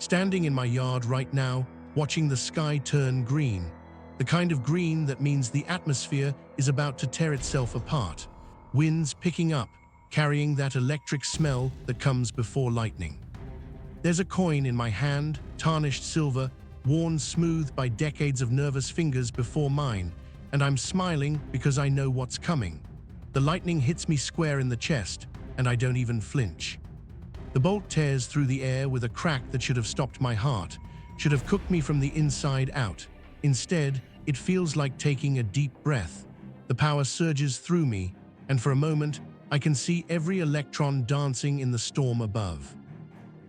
Standing in my yard right now, watching the sky turn green. The kind of green that means the atmosphere is about to tear itself apart. Winds picking up, carrying that electric smell that comes before lightning. There's a coin in my hand, tarnished silver, worn smooth by decades of nervous fingers before mine, and I'm smiling because I know what's coming. The lightning hits me square in the chest, and I don't even flinch. The bolt tears through the air with a crack that should have stopped my heart, should have cooked me from the inside out. Instead, it feels like taking a deep breath. The power surges through me, and for a moment, I can see every electron dancing in the storm above.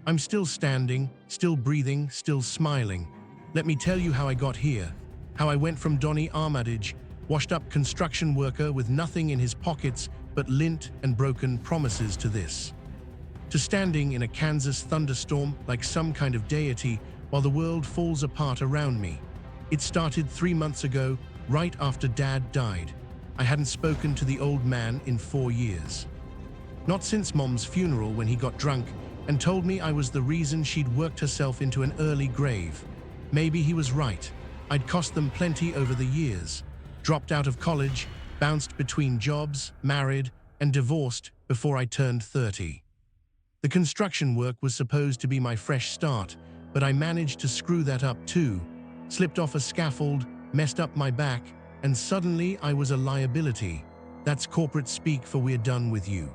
I'm still standing, still breathing, still smiling. Let me tell you how I got here, how I went from Donny Armadage, washed-up construction worker with nothing in his pockets but lint and broken promises, to this. To standing in a Kansas thunderstorm like some kind of deity while the world falls apart around me. It started 3 months ago, right after Dad died. I hadn't spoken to the old man in 4 years. Not since Mom's funeral, when he got drunk and told me I was the reason she'd worked herself into an early grave. Maybe he was right. I'd cost them plenty over the years. Dropped out of college, bounced between jobs, married, and divorced before I turned 30. The construction work was supposed to be my fresh start, but I managed to screw that up too. Slipped off a scaffold, messed up my back, and suddenly I was a liability. That's corporate speak for "we're done with you."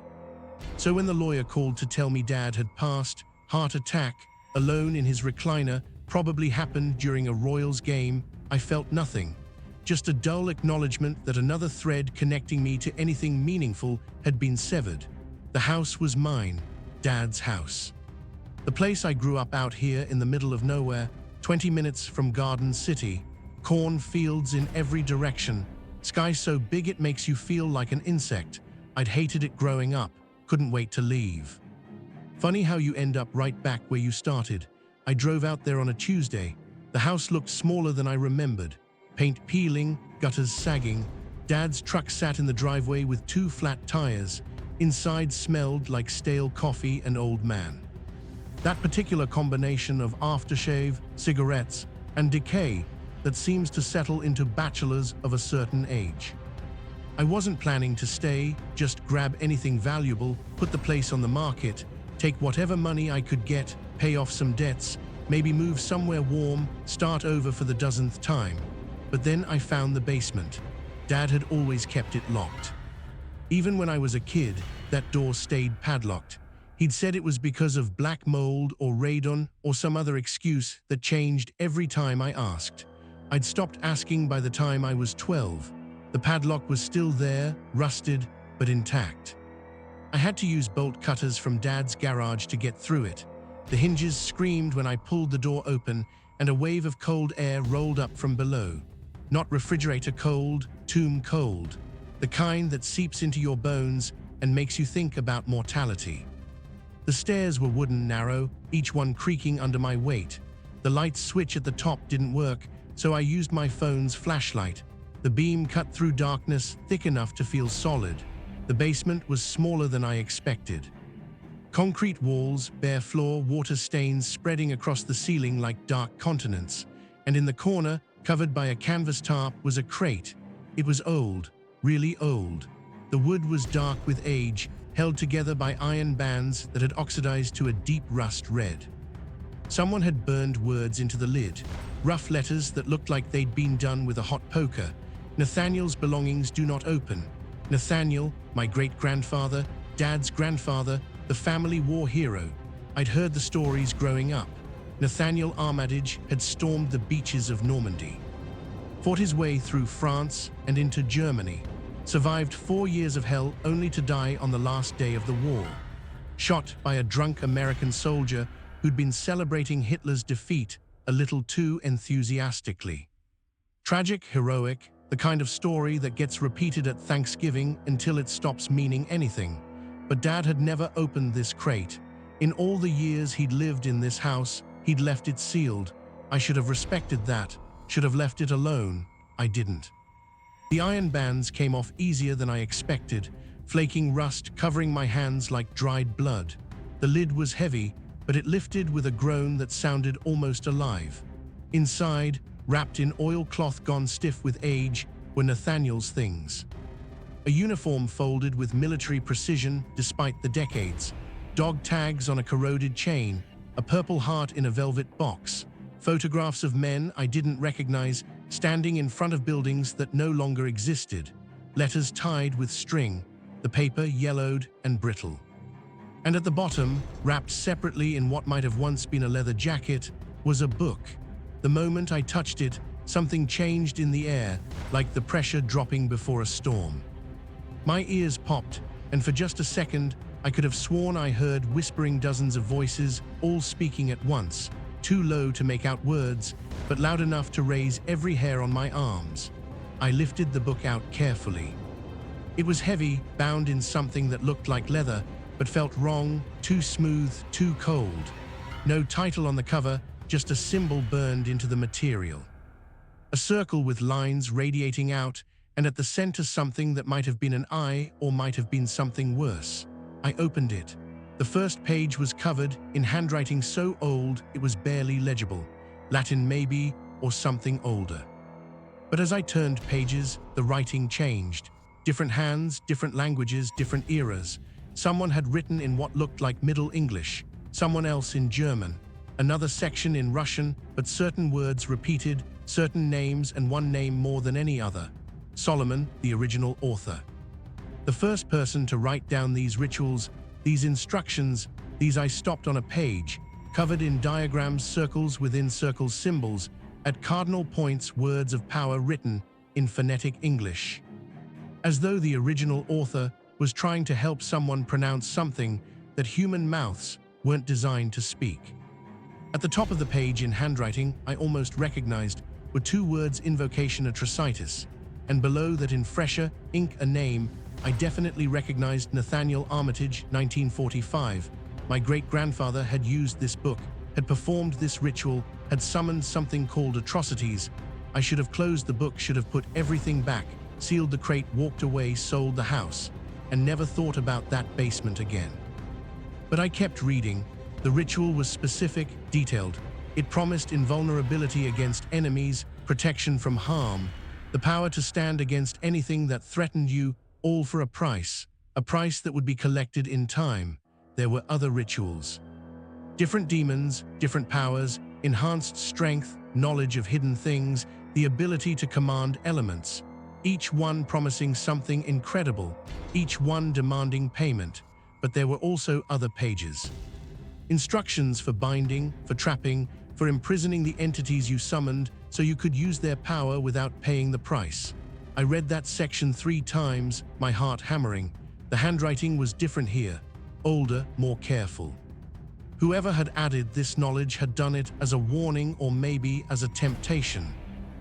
So when the lawyer called to tell me Dad had passed, heart attack, alone in his recliner, probably happened during a Royals game, I felt nothing. Just a dull acknowledgement that another thread connecting me to anything meaningful had been severed. The house was mine. Dad's house. The place I grew up out here in the middle of nowhere, 20 minutes from Garden City, corn fields in every direction, sky so big it makes you feel like an insect. I'd hated it growing up, couldn't wait to leave. Funny how you end up right back where you started. I drove out there on a Tuesday. The house looked smaller than I remembered. Paint peeling, gutters sagging. Dad's truck sat in the driveway with 2 flat tires. Inside smelled like stale coffee and old man. That particular combination of aftershave, cigarettes, and decay that seems to settle into bachelors of a certain age. I wasn't planning to stay, just grab anything valuable, put the place on the market, take whatever money I could get, pay off some debts, maybe move somewhere warm, start over for the dozenth time. But then I found the basement. Dad had always kept it locked. Even when I was a kid, that door stayed padlocked. He'd said it was because of black mold or radon or some other excuse that changed every time I asked. I'd stopped asking by the time I was 12. The padlock was still there, rusted, but intact. I had to use bolt cutters from Dad's garage to get through it. The hinges screamed when I pulled the door open, and a wave of cold air rolled up from below. Not refrigerator cold, tomb cold. The kind that seeps into your bones and makes you think about mortality. The stairs were wooden, narrow, each one creaking under my weight. The light switch at the top didn't work, so I used my phone's flashlight. The beam cut through darkness thick enough to feel solid. The basement was smaller than I expected. Concrete walls, bare floor, water stains spreading across the ceiling like dark continents. And in the corner, covered by a canvas tarp, was a crate. It was old. Really old. The wood was dark with age, held together by iron bands that had oxidized to a deep rust red. Someone had burned words into the lid, rough letters that looked like they'd been done with a hot poker. Nathaniel's belongings do not open. Nathaniel, my great-grandfather, Dad's grandfather, the family war hero. I'd heard the stories growing up. Nathaniel Armadage had stormed the beaches of Normandy, fought his way through France and into Germany, survived 4 years of hell only to die on the last day of the war, shot by a drunk American soldier who'd been celebrating Hitler's defeat a little too enthusiastically. Tragic, heroic, the kind of story that gets repeated at Thanksgiving until it stops meaning anything. But Dad had never opened this crate. In all the years he'd lived in this house, he'd left it sealed. I should have respected that, should have left it alone. I didn't. The iron bands came off easier than I expected, flaking rust covering my hands like dried blood. The lid was heavy, but it lifted with a groan that sounded almost alive. Inside, wrapped in oilcloth gone stiff with age, were Nathaniel's things. A uniform folded with military precision despite the decades, dog tags on a corroded chain, a purple heart in a velvet box, photographs of men I didn't recognize standing in front of buildings that no longer existed, letters tied with string, the paper yellowed and brittle. And at the bottom, wrapped separately in what might have once been a leather jacket, was a book. The moment I touched it, something changed in the air, like the pressure dropping before a storm. My ears popped, and for just a second, I could have sworn I heard whispering dozens of voices, all speaking at once, too low to make out words, but loud enough to raise every hair on my arms. I lifted the book out carefully. It was heavy, bound in something that looked like leather, but felt wrong, too smooth, too cold. No title on the cover, just a symbol burned into the material. A circle with lines radiating out, and at the center something that might have been an eye or might have been something worse. I opened it. The first page was covered in handwriting so old it was barely legible, Latin maybe, or something older. But as I turned pages, the writing changed. Different hands, different languages, different eras. Someone had written in what looked like Middle English, someone else in German, another section in Russian, but certain words repeated, certain names and one name more than any other. Solomon, the original author. The first person to write down these rituals, these instructions, these I stopped on a page, covered in diagrams, circles within circles, symbols, at cardinal points, words of power written in phonetic English. As though the original author was trying to help someone pronounce something that human mouths weren't designed to speak. At the top of the page in handwriting I almost recognized were two words, invocation atrocitus, and below that in fresher ink a name I definitely recognized, Nathaniel Armitage, 1945. My great-grandfather had used this book, had performed this ritual, had summoned something called atrocities. I should have closed the book, should have put everything back, sealed the crate, walked away, sold the house, and never thought about that basement again. But I kept reading. The ritual was specific, detailed. It promised invulnerability against enemies, protection from harm, the power to stand against anything that threatened you, all for a price that would be collected in time. There were other rituals. Different demons, different powers, enhanced strength, knowledge of hidden things, the ability to command elements, each one promising something incredible, each one demanding payment. But there were also other pages. Instructions for binding, for trapping, for imprisoning the entities you summoned so you could use their power without paying the price. I read that section 3 times, my heart hammering. The handwriting was different here, older, more careful. Whoever had added this knowledge had done it as a warning or maybe as a temptation.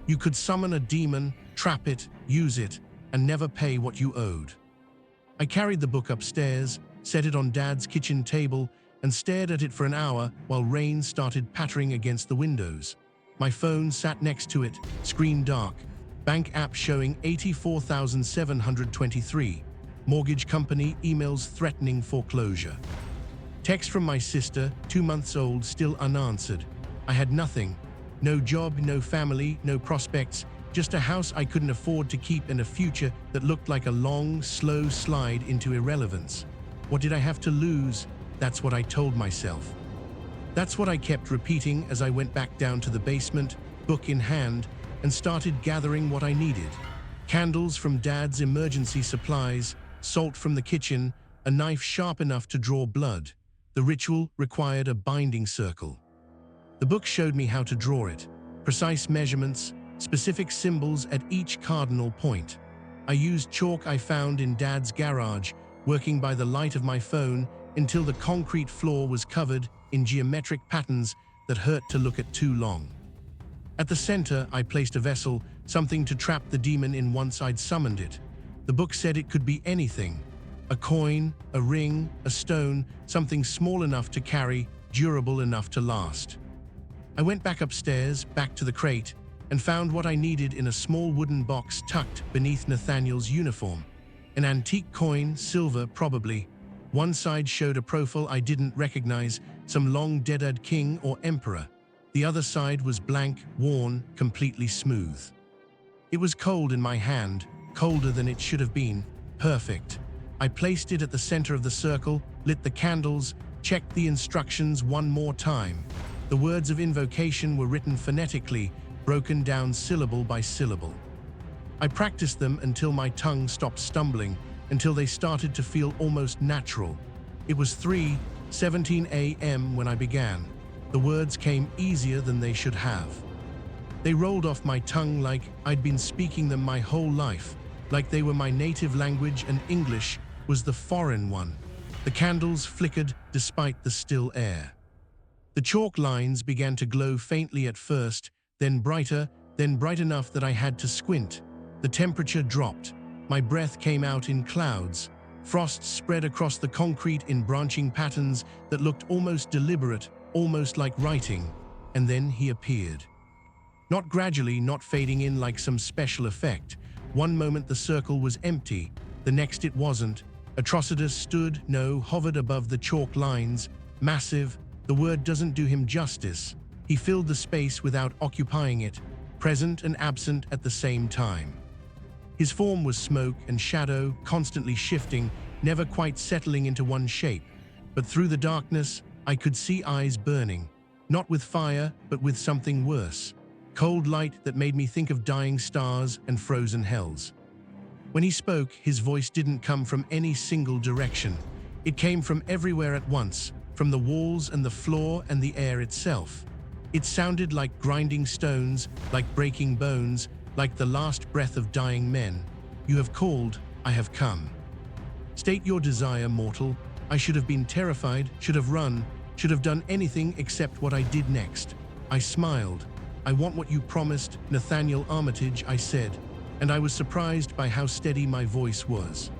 You could summon a demon, trap it, use it, and never pay what you owed. I carried the book upstairs, set it on Dad's kitchen table, and stared at it for an hour while rain started pattering against the windows. My phone sat next to it, screen dark, bank app showing 84,723, mortgage company emails threatening foreclosure. Text from my sister, 2 months old, still unanswered. I had nothing, no job, no family, no prospects, just a house I couldn't afford to keep and a future that looked like a long, slow slide into irrelevance. What did I have to lose? That's what I told myself. That's what I kept repeating as I went back down to the basement, book in hand, and started gathering what I needed. Candles from Dad's emergency supplies, salt from the kitchen, a knife sharp enough to draw blood. The ritual required a binding circle. The book showed me how to draw it, precise measurements, specific symbols at each cardinal point. I used chalk I found in Dad's garage, working by the light of my phone, until the concrete floor was covered in geometric patterns that hurt to look at too long. At the center, I placed a vessel, something to trap the demon in once I'd summoned it. The book said it could be anything. A coin, a ring, a stone, something small enough to carry, durable enough to last. I went back upstairs, back to the crate, and found what I needed in a small wooden box tucked beneath Nathaniel's uniform. An antique coin, silver probably. One side showed a profile I didn't recognize, some long dead king or emperor. The other side was blank, worn, completely smooth. It was cold in my hand, colder than it should have been, perfect. I placed it at the center of the circle, lit the candles, checked the instructions one more time. The words of invocation were written phonetically, broken down syllable by syllable. I practiced them until my tongue stopped stumbling, until they started to feel almost natural. It was 3:17 a.m. when I began. The words came easier than they should have. They rolled off my tongue like I'd been speaking them my whole life, like they were my native language and English was the foreign one. The candles flickered despite the still air. The chalk lines began to glow faintly at first, then bright enough that I had to squint. The temperature dropped. My breath came out in clouds. Frost spread across the concrete in branching patterns that looked almost deliberate, almost like writing. And then he appeared. Not gradually, not fading in like some special effect. One moment the circle was empty, the next it wasn't. Atrocitus hovered above the chalk lines, massive. The word doesn't do him justice. He filled the space without occupying it, present and absent at the same time. His form was smoke and shadow, constantly shifting, never quite settling into one shape. But through the darkness, I could see eyes burning, not with fire, but with something worse. Cold light that made me think of dying stars and frozen hells. When he spoke, his voice didn't come from any single direction. It came from everywhere at once, from the walls and the floor and the air itself. It sounded like grinding stones, like breaking bones, like the last breath of dying men. You have called, I have come. State your desire, mortal. I should have been terrified, should have run, should have done anything except what I did next. I smiled. I want what you promised, Nathaniel Armitage, I said, and I was surprised by how steady my voice was.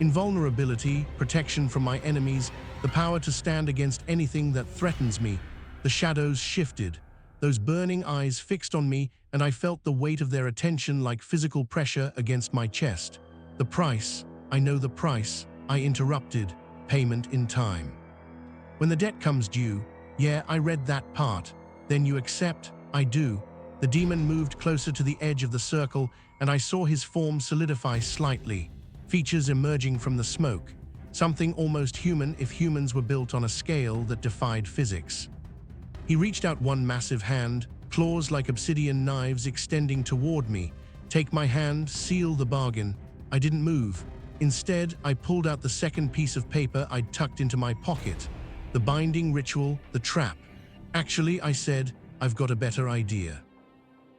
Invulnerability, protection from my enemies, the power to stand against anything that threatens me. The shadows shifted. Those burning eyes fixed on me, and I felt the weight of their attention like physical pressure against my chest. The price, I know the price, I interrupted, payment in time. When the debt comes due, yeah, I read that part. Then you accept, I do. The demon moved closer to the edge of the circle, and I saw his form solidify slightly, features emerging from the smoke, something almost human if humans were built on a scale that defied physics. He reached out one massive hand, claws like obsidian knives extending toward me. Take my hand, seal the bargain. I didn't move. Instead, I pulled out the second piece of paper I'd tucked into my pocket. The binding ritual, the trap. Actually, I said, I've got a better idea.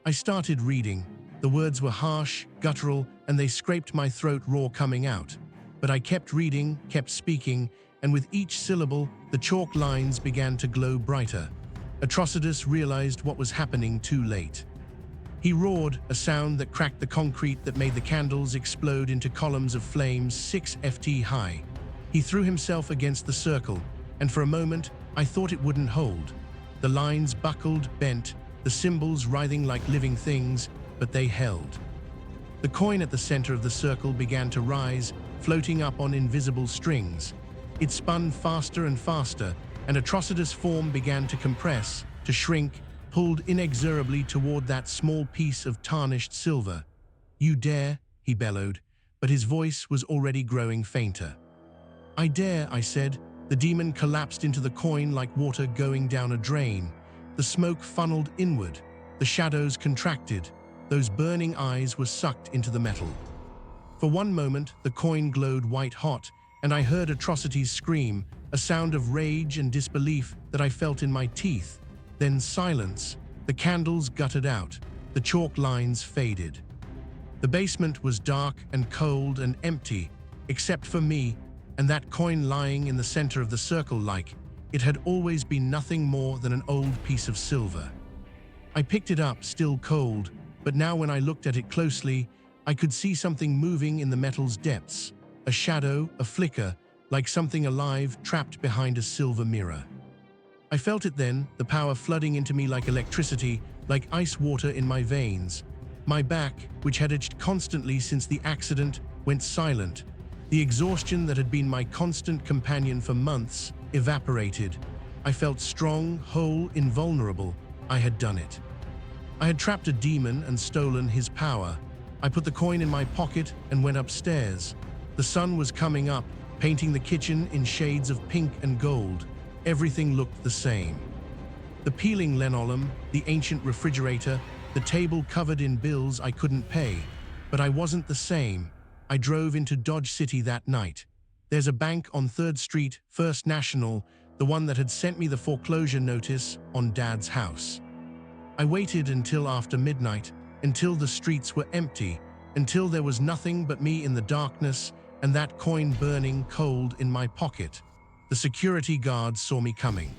I started reading. The words were harsh, guttural, and they scraped my throat raw coming out. But I kept reading, kept speaking, and with each syllable, the chalk lines began to glow brighter. Atrocitus realized what was happening too late. He roared, a sound that cracked the concrete that made the candles explode into columns of flames 6 ft high. He threw himself against the circle, and for a moment, I thought it wouldn't hold. The lines buckled, bent, the symbols writhing like living things, but they held. The coin at the center of the circle began to rise, floating up on invisible strings. It spun faster and faster, and Atrocitus' form began to compress, to shrink, pulled inexorably toward that small piece of tarnished silver. You dare, he bellowed, but his voice was already growing fainter. I dare, I said. The demon collapsed into the coin like water going down a drain. The smoke funneled inward. The shadows contracted. Those burning eyes were sucked into the metal. For one moment, the coin glowed white-hot, and I heard Atrocity's scream, a sound of rage and disbelief that I felt in my teeth. Then silence. The candles guttered out. The chalk lines faded. The basement was dark and cold and empty, except for me, and that coin lying in the center of the circle like it had always been nothing more than an old piece of silver. I picked it up, still cold, but now when I looked at it closely, I could see something moving in the metal's depths. A shadow, a flicker, like something alive trapped behind a silver mirror. I felt it then, the power flooding into me like electricity, like ice water in my veins. My back, which had itched constantly since the accident, went silent. The exhaustion that had been my constant companion for months evaporated. I felt strong, whole, invulnerable. I had done it. I had trapped a demon and stolen his power. I put the coin in my pocket and went upstairs. The sun was coming up, painting the kitchen in shades of pink and gold. Everything looked the same. The peeling linoleum, the ancient refrigerator, the table covered in bills I couldn't pay. But I wasn't the same. I drove into Dodge City that night. There's a bank on 3rd Street, First National, the one that had sent me the foreclosure notice on Dad's house. I waited until after midnight, until the streets were empty, until there was nothing but me in the darkness and that coin burning cold in my pocket. The security guards saw me coming.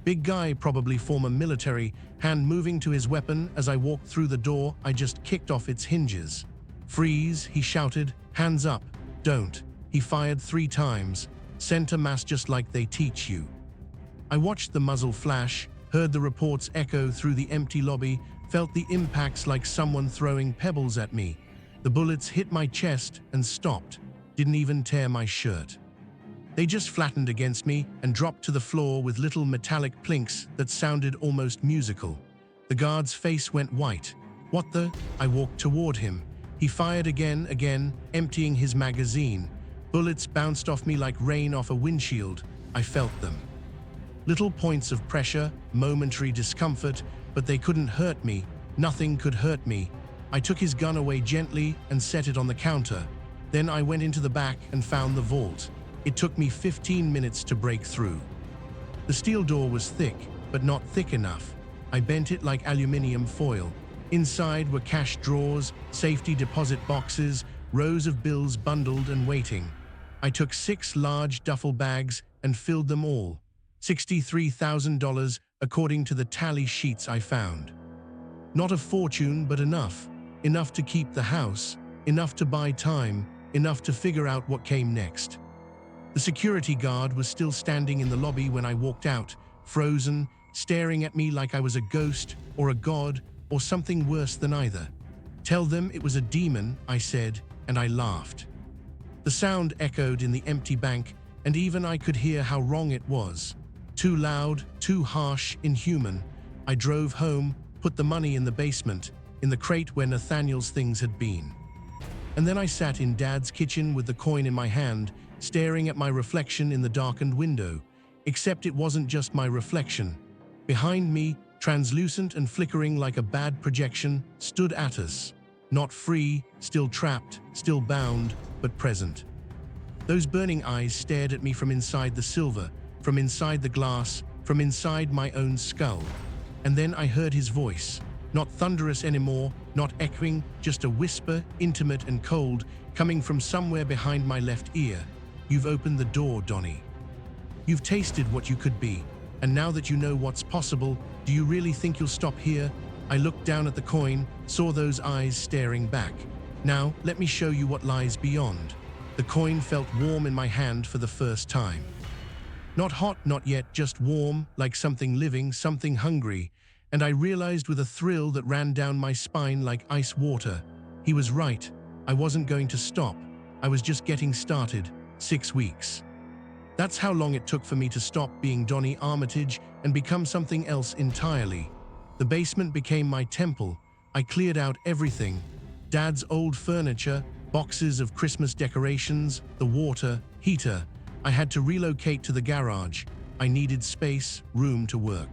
Big guy, probably former military, hand moving to his weapon as I walked through the door. I just kicked off its hinges. "Freeze," he shouted. "Hands up. Don't." He fired 3 times. Center mass, just like they teach you. I watched the muzzle flash, heard the reports echo through the empty lobby, felt the impacts like someone throwing pebbles at me. The bullets hit my chest and stopped. Didn't even tear my shirt. They just flattened against me and dropped to the floor with little metallic plinks that sounded almost musical. The guard's face went white. "What the?" I walked toward him. He fired again, emptying his magazine. Bullets bounced off me like rain off a windshield. I felt them. Little points of pressure, momentary discomfort, but they couldn't hurt me. Nothing could hurt me. I took his gun away gently and set it on the counter. Then I went into the back and found the vault. It took me 15 minutes to break through. The steel door was thick, but not thick enough. I bent it like aluminium foil. Inside were cash drawers, safety deposit boxes, rows of bills bundled and waiting. I took 6 large duffel bags and filled them all. $63,000 according to the tally sheets I found. Not a fortune, but enough. Enough to keep the house, enough to buy time, enough to figure out what came next. The security guard was still standing in the lobby when I walked out, frozen, staring at me like I was a ghost or a god or something worse than either. "Tell them it was a demon," I said, and I laughed. The sound echoed in the empty bank, and even I could hear how wrong it was. Too loud, too harsh, inhuman. I drove home, put the money in the basement, in the crate where Nathaniel's things had been. And then I sat in Dad's kitchen with the coin in my hand, staring at my reflection in the darkened window. Except it wasn't just my reflection. Behind me, translucent and flickering like a bad projection, stood Attis. Not free, still trapped, still bound, but present. Those burning eyes stared at me from inside the silver, from inside the glass, from inside my own skull. And then I heard his voice. Not thunderous anymore, not echoing, just a whisper, intimate and cold, coming from somewhere behind my left ear. "You've opened the door, Donnie. You've tasted what you could be, and now that you know what's possible, do you really think you'll stop here?" I looked down at the coin, saw those eyes staring back. "Now, let me show you what lies beyond." The coin felt warm in my hand for the first time. Not hot, not yet, just warm, like something living, something hungry. And I realized with a thrill that ran down my spine like ice water. He was right. I wasn't going to stop. I was just getting started. 6 weeks. That's how long it took for me to stop being Donnie Armitage and become something else entirely. The basement became my temple. I cleared out everything. Dad's old furniture, boxes of Christmas decorations, the water, heater. I had to relocate to the garage. I needed space, room to work.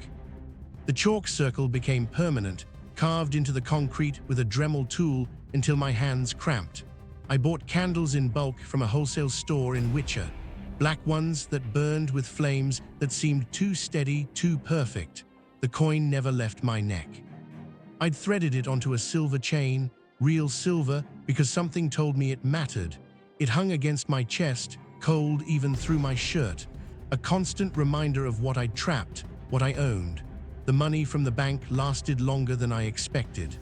The chalk circle became permanent, carved into the concrete with a Dremel tool until my hands cramped. I bought candles in bulk from a wholesale store in Witcher. Black ones that burned with flames that seemed too steady, too perfect. The coin never left my neck. I'd threaded it onto a silver chain, real silver, because something told me it mattered. It hung against my chest, cold even through my shirt. A constant reminder of what I'd trapped, what I owned. The money from the bank lasted longer than I expected.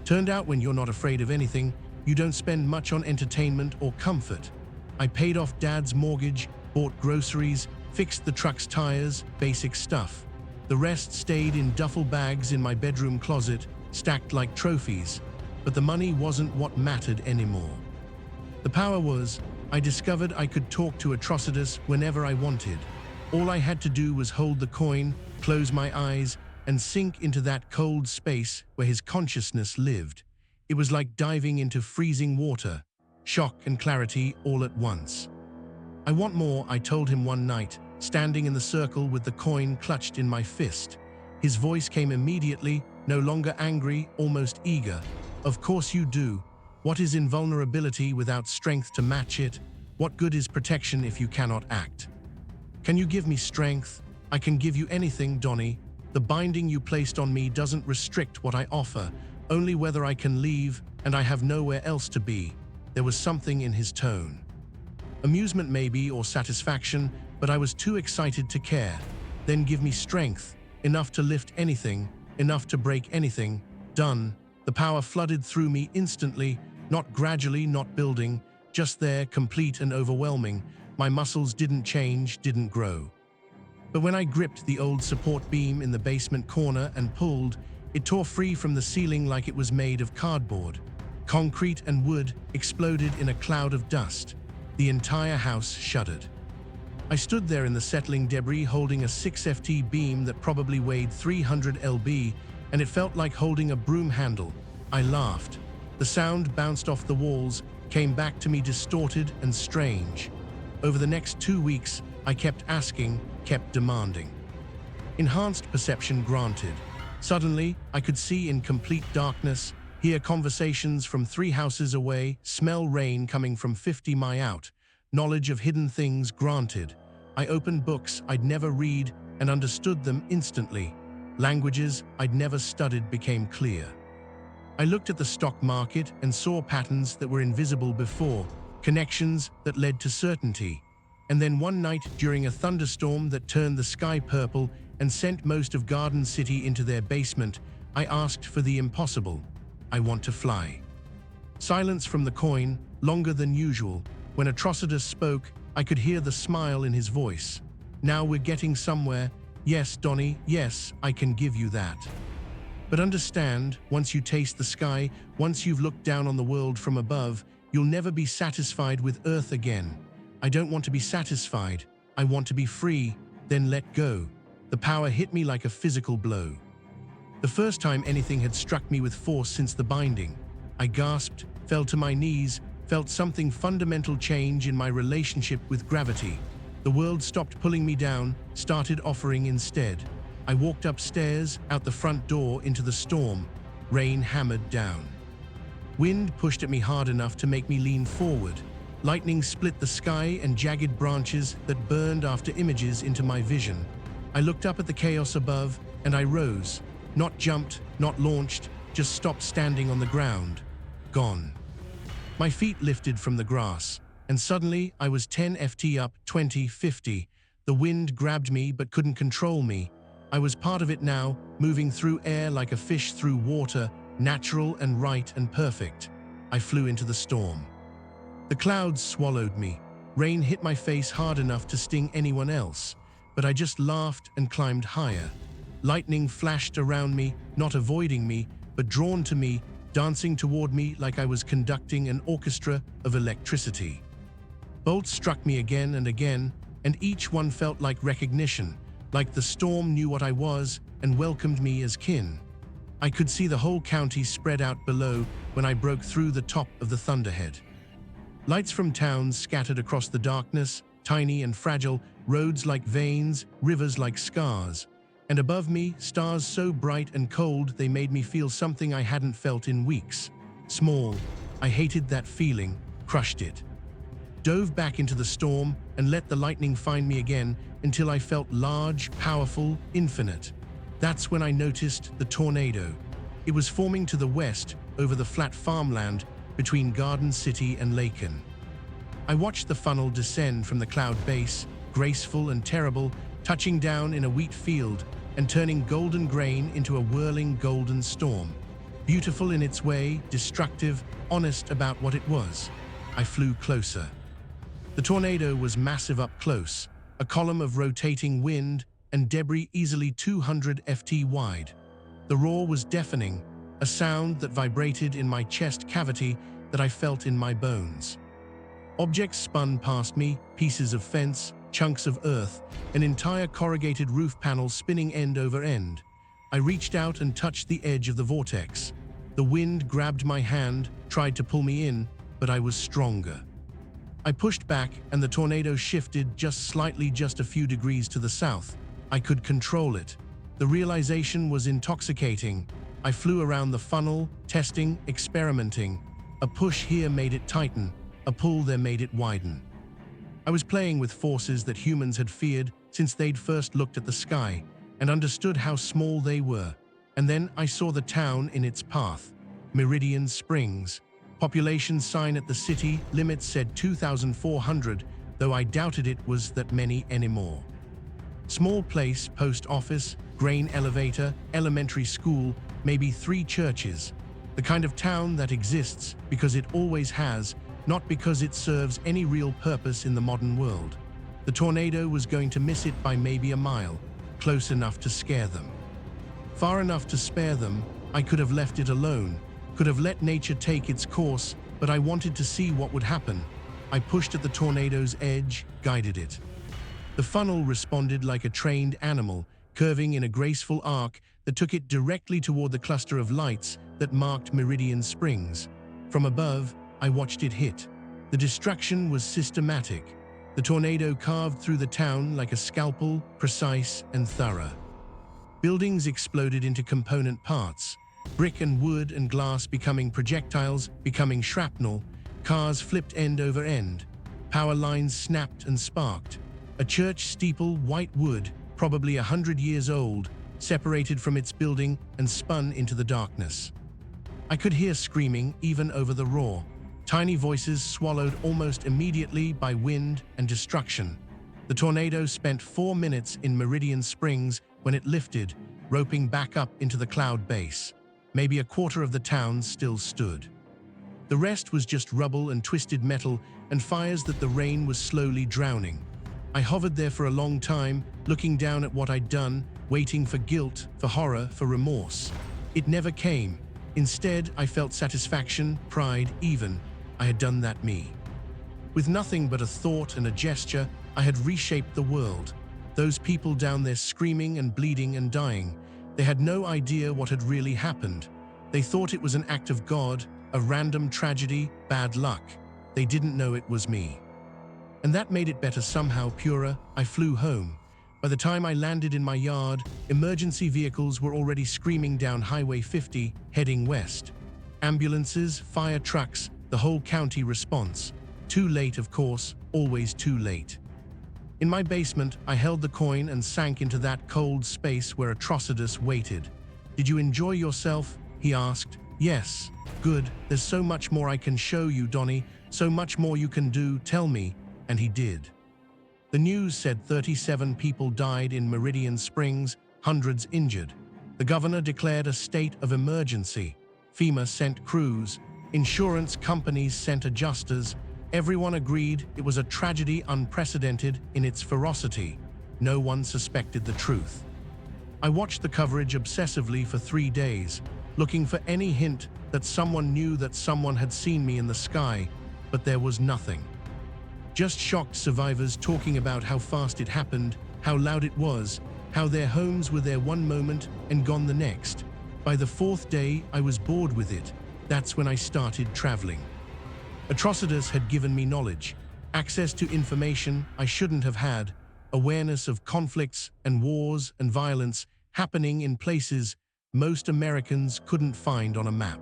Turned out when you're not afraid of anything, you don't spend much on entertainment or comfort. I paid off Dad's mortgage, bought groceries, fixed the truck's tires, basic stuff. The rest stayed in duffel bags in my bedroom closet, stacked like trophies. But the money wasn't what mattered anymore. The power was, I discovered I could talk to Atrocitus whenever I wanted. All I had to do was hold the coin, close my eyes, and sink into that cold space where his consciousness lived. It was like diving into freezing water, shock and clarity all at once. "I want more," I told him one night, standing in the circle with the coin clutched in my fist. His voice came immediately, no longer angry, almost eager. "Of course you do. What is invulnerability without strength to match it? What good is protection if you cannot act? Can you give me strength? I can give you anything, Donnie. The binding you placed on me doesn't restrict what I offer, only whether I can leave, and I have nowhere else to be." There was something in his tone. Amusement maybe, or satisfaction, but I was too excited to care. "Then give me strength, enough to lift anything, enough to break anything." Done. The power flooded through me instantly, not gradually, not building, just there, complete and overwhelming. My muscles didn't change, didn't grow. But when I gripped the old support beam in the basement corner and pulled, it tore free from the ceiling like it was made of cardboard. Concrete and wood exploded in a cloud of dust. The entire house shuddered. I stood there in the settling debris holding a 6FT beam that probably weighed 300 lb, and it felt like holding a broom handle. I laughed. The sound bounced off the walls, came back to me distorted and strange. Over the next 2 weeks, I kept asking, kept demanding. Enhanced perception granted. Suddenly, I could see in complete darkness, hear conversations from 3 houses away, smell rain coming from 50 mi out. Knowledge of hidden things granted. I opened books I'd never read and understood them instantly. Languages I'd never studied became clear. I looked at the stock market and saw patterns that were invisible before, connections that led to certainty. And then one night, during a thunderstorm that turned the sky purple and sent most of Garden City into their basement, I asked for the impossible. "I want to fly." Silence from the coin, longer than usual. When Atrocitus spoke, I could hear the smile in his voice. "Now we're getting somewhere. Yes, Donnie, yes, I can give you that. But understand, once you taste the sky, once you've looked down on the world from above, you'll never be satisfied with Earth again. I don't want to be satisfied. I want to be free, then let go." The power hit me like a physical blow. The first time anything had struck me with force since the binding. I gasped, fell to my knees, felt something fundamental change in my relationship with gravity. The world stopped pulling me down, started offering instead. I walked upstairs, out the front door, into the storm. Rain hammered down. Wind pushed at me hard enough to make me lean forward. Lightning split the sky and jagged branches that burned after images into my vision. I looked up at the chaos above, and I rose. Not jumped, not launched, just stopped standing on the ground. Gone. My feet lifted from the grass, and suddenly I was 10 FT up, 20, 50. The wind grabbed me but couldn't control me. I was part of it now, moving through air like a fish through water, natural and right and perfect. I flew into the storm. The clouds swallowed me. Rain hit my face hard enough to sting anyone else, but I just laughed and climbed higher. Lightning flashed around me, not avoiding me, but drawn to me, dancing toward me like I was conducting an orchestra of electricity. Bolts struck me again and again, and each one felt like recognition, like the storm knew what I was and welcomed me as kin. I could see the whole county spread out below when I broke through the top of the thunderhead. Lights from towns scattered across the darkness, tiny and fragile, roads like veins, rivers like scars. And above me, stars so bright and cold they made me feel something I hadn't felt in weeks. Small. I hated that feeling, crushed it. Dove back into the storm and let the lightning find me again until I felt large, powerful, infinite. That's when I noticed the tornado. It was forming to the west over the flat farmland between Garden City and Laken. I watched the funnel descend from the cloud base, graceful and terrible, touching down in a wheat field and turning golden grain into a whirling golden storm. Beautiful in its way, destructive, honest about what it was. I flew closer. The tornado was massive up close, a column of rotating wind and debris easily 200 FT wide. The roar was deafening, a sound that vibrated in my chest cavity that I felt in my bones. Objects spun past me, pieces of fence, chunks of earth, an entire corrugated roof panel spinning end over end. I reached out and touched the edge of the vortex. The wind grabbed my hand, tried to pull me in, but I was stronger. I pushed back and the tornado shifted just slightly, just a few degrees to the south. I could control it. The realization was intoxicating. I flew around the funnel, testing, experimenting. A push here made it tighten, a pull there made it widen. I was playing with forces that humans had feared since they'd first looked at the sky and understood how small they were. And then I saw the town in its path. Meridian Springs. Population sign at the city limit said 2,400, though I doubted it was that many anymore. Small place, post office, grain elevator, elementary school, maybe 3 churches. The kind of town that exists because it always has, not because it serves any real purpose in the modern world. The tornado was going to miss it by maybe a mile, close enough to scare them. Far enough to spare them. I could have left it alone, could have let nature take its course, but I wanted to see what would happen. I pushed at the tornado's edge, guided it. The funnel responded like a trained animal, curving in a graceful arc that took it directly toward the cluster of lights that marked Meridian Springs. From above, I watched it hit. The destruction was systematic. The tornado carved through the town like a scalpel, precise and thorough. Buildings exploded into component parts. Brick and wood and glass becoming projectiles, becoming shrapnel. Cars flipped end over end. Power lines snapped and sparked. A church steeple, white wood, probably 100 years old, separated from its building and spun into the darkness. I could hear screaming even over the roar. Tiny voices swallowed almost immediately by wind and destruction. The tornado spent 4 minutes in Meridian Springs when it lifted, roping back up into the cloud base. Maybe a quarter of the town still stood. The rest was just rubble and twisted metal and fires that the rain was slowly drowning. I hovered there for a long time, looking down at what I'd done, waiting for guilt, for horror, for remorse. It never came. Instead, I felt satisfaction, pride, even. I had done that me. With nothing but a thought and a gesture, I had reshaped the world. Those people down there screaming and bleeding and dying. They had no idea what had really happened. They thought it was an act of God, a random tragedy, bad luck. They didn't know it was me. And that made it better somehow, purer. I flew home. By the time I landed in my yard, emergency vehicles were already screaming down Highway 50, heading west. Ambulances, fire trucks, the whole county response. Too late, of course, always too late. In my basement, I held the coin and sank into that cold space where Atrocitus waited. "Did you enjoy yourself?" he asked. "Yes. Good. There's so much more I can show you, Donnie. So much more you can do. Tell me." And he did. The news said 37 people died in Meridian Springs, hundreds injured. The governor declared a state of emergency. FEMA sent crews. Insurance companies sent adjusters. Everyone agreed it was a tragedy unprecedented in its ferocity. No one suspected the truth. I watched the coverage obsessively for 3 days, looking for any hint that someone knew that someone had seen me in the sky, but there was nothing. Just shocked survivors talking about how fast it happened, how loud it was, how their homes were there one moment and gone the next. By the 4th day, I was bored with it. That's when I started traveling. Atrocitus had given me knowledge, access to information I shouldn't have had, awareness of conflicts and wars and violence happening in places most Americans couldn't find on a map.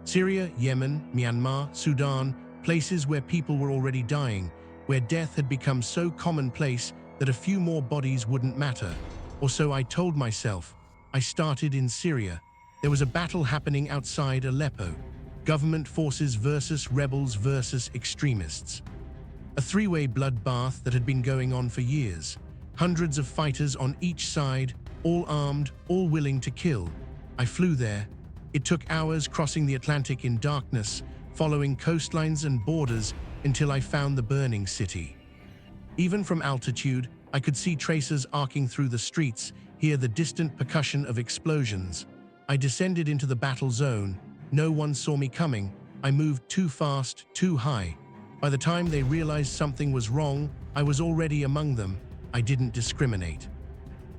Syria, Yemen, Myanmar, Sudan, places where people were already dying, where death had become so commonplace that a few more bodies wouldn't matter. Or so I told myself. I started in Syria. There was a battle happening outside Aleppo. Government forces versus rebels versus extremists. A 3-way bloodbath that had been going on for years. Hundreds of fighters on each side, all armed, all willing to kill. I flew there. It took hours crossing the Atlantic in darkness, following coastlines and borders until I found the burning city. Even from altitude, I could see tracers arcing through the streets, hear the distant percussion of explosions. I descended into the battle zone. No one saw me coming. I moved too fast, too high. By the time they realized something was wrong, I was already among them. I didn't discriminate.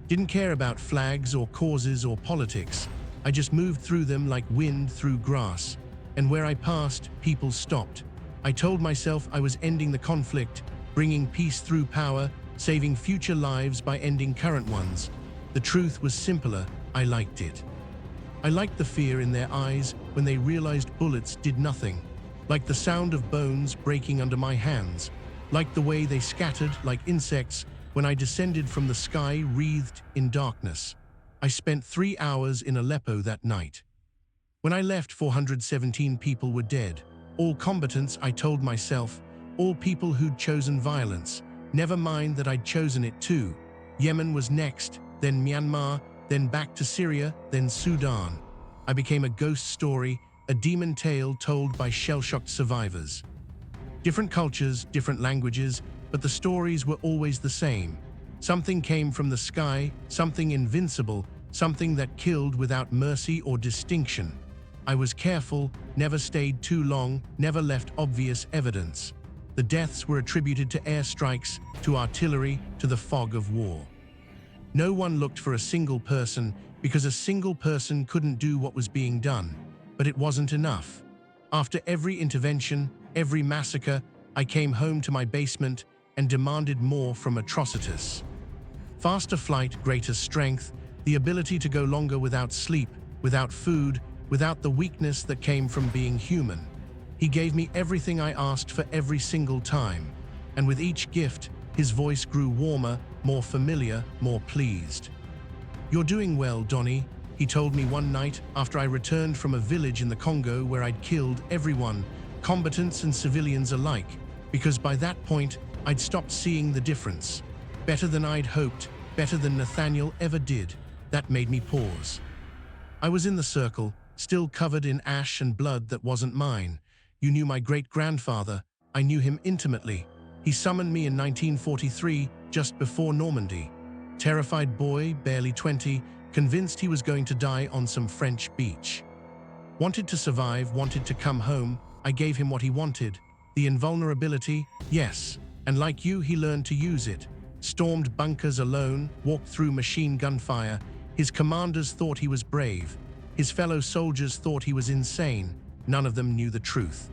Didn't care about flags or causes or politics. I just moved through them like wind through grass. And where I passed, people stopped. I told myself I was ending the conflict, bringing peace through power, saving future lives by ending current ones. The truth was simpler. I liked it. I liked the fear in their eyes when they realized bullets did nothing. Like the sound of bones breaking under my hands. Like the way they scattered like insects when I descended from the sky wreathed in darkness. I spent 3 hours in Aleppo that night. When I left, 417 people were dead. All combatants, I told myself. All people who'd chosen violence. Never mind that I'd chosen it too. Yemen was next, then Myanmar, then back to Syria, then Sudan. I became a ghost story, a demon tale told by shell-shocked survivors. Different cultures, different languages, but the stories were always the same. Something came from the sky, something invincible, something that killed without mercy or distinction. I was careful, never stayed too long, never left obvious evidence. The deaths were attributed to airstrikes, to artillery, to the fog of war. No one looked for a single person because a single person couldn't do what was being done. But it wasn't enough. After every intervention, every massacre, I came home to my basement and demanded more from Atrocitus. Faster flight, greater strength, the ability to go longer without sleep, without food, without the weakness that came from being human. He gave me everything I asked for every single time. And with each gift, his voice grew warmer, more familiar, more pleased. "You're doing well, Donnie," he told me one night after I returned from a village in the Congo where I'd killed everyone, combatants and civilians alike, because by that point, I'd stopped seeing the difference. Better than I'd hoped, better than Nathaniel ever did. That made me pause. I was in the circle, still covered in ash and blood that wasn't mine. "You knew my great-grandfather. I knew him intimately. He summoned me in 1943, just before Normandy. Terrified boy, barely 20, convinced he was going to die on some French beach. Wanted to survive, wanted to come home. I gave him what he wanted. The invulnerability, yes. And like you, he learned to use it. Stormed bunkers alone, walked through machine gun fire. His commanders thought he was brave. His fellow soldiers thought he was insane. None of them knew the truth.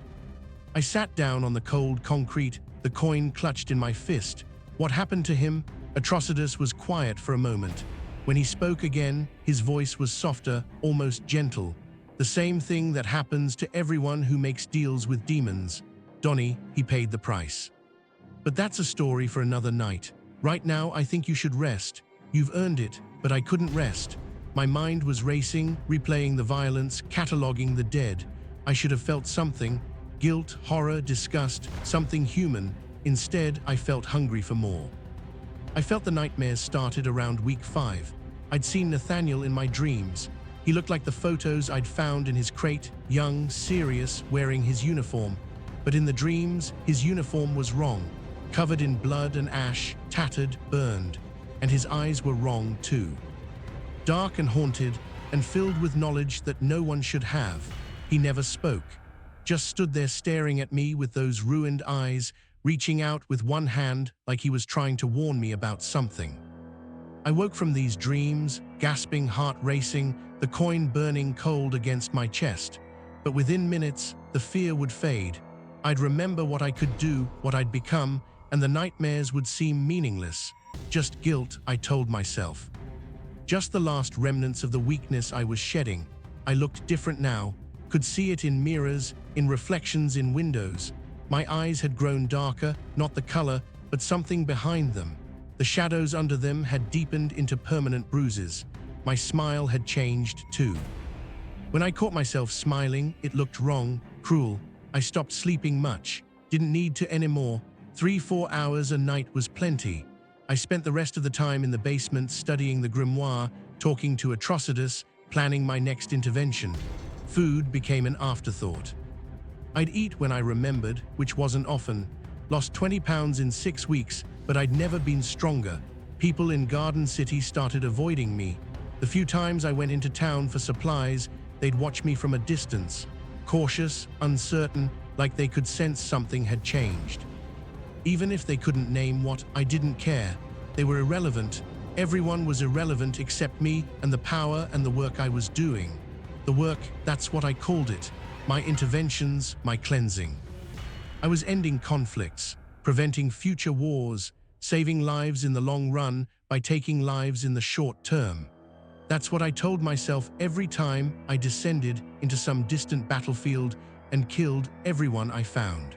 I sat down on the cold concrete, the coin clutched in my fist. What happened to him? Atrocitus was quiet for a moment. When he spoke again, his voice was softer, almost gentle. The same thing that happens to everyone who makes deals with demons. Donnie, he paid the price. But that's a story for another night. Right now, I think you should rest. You've earned it, but I couldn't rest. My mind was racing, replaying the violence, cataloging the dead. I should have felt something. Guilt, horror, disgust, something human. Instead, I felt hungry for more. I felt the nightmares started around week 5. I'd seen Nathaniel in my dreams. He looked like the photos I'd found in his crate, young, serious, wearing his uniform. But in the dreams, his uniform was wrong. Covered in blood and ash, tattered, burned. And his eyes were wrong too. Dark and haunted, and filled with knowledge that no one should have. He never spoke. Just stood there staring at me with those ruined eyes, reaching out with one hand like he was trying to warn me about something. I woke from these dreams, gasping, heart racing, the coin burning cold against my chest. But within minutes, the fear would fade. I'd remember what I could do, what I'd become, and the nightmares would seem meaningless. Just guilt, I told myself. Just the last remnants of the weakness I was shedding. I looked different now, could see it in mirrors, in reflections in windows. My eyes had grown darker, not the color, but something behind them. The shadows under them had deepened into permanent bruises. My smile had changed too. When I caught myself smiling, it looked wrong, cruel. I stopped sleeping much, didn't need to anymore. 3-4 hours a night was plenty. I spent the rest of the time in the basement studying the grimoire, talking to Atrocitus, planning my next intervention. Food became an afterthought. I'd eat when I remembered, which wasn't often. Lost 20 pounds in 6 weeks, but I'd never been stronger. People in Garden City started avoiding me. The few times I went into town for supplies, they'd watch me from a distance. Cautious, uncertain, like they could sense something had changed. Even if they couldn't name what, I didn't care. They were irrelevant. Everyone was irrelevant except me and the power and the work I was doing. The work, that's what I called it. My interventions, my cleansing. I was ending conflicts, preventing future wars, saving lives in the long run by taking lives in the short term. That's what I told myself every time I descended into some distant battlefield and killed everyone I found.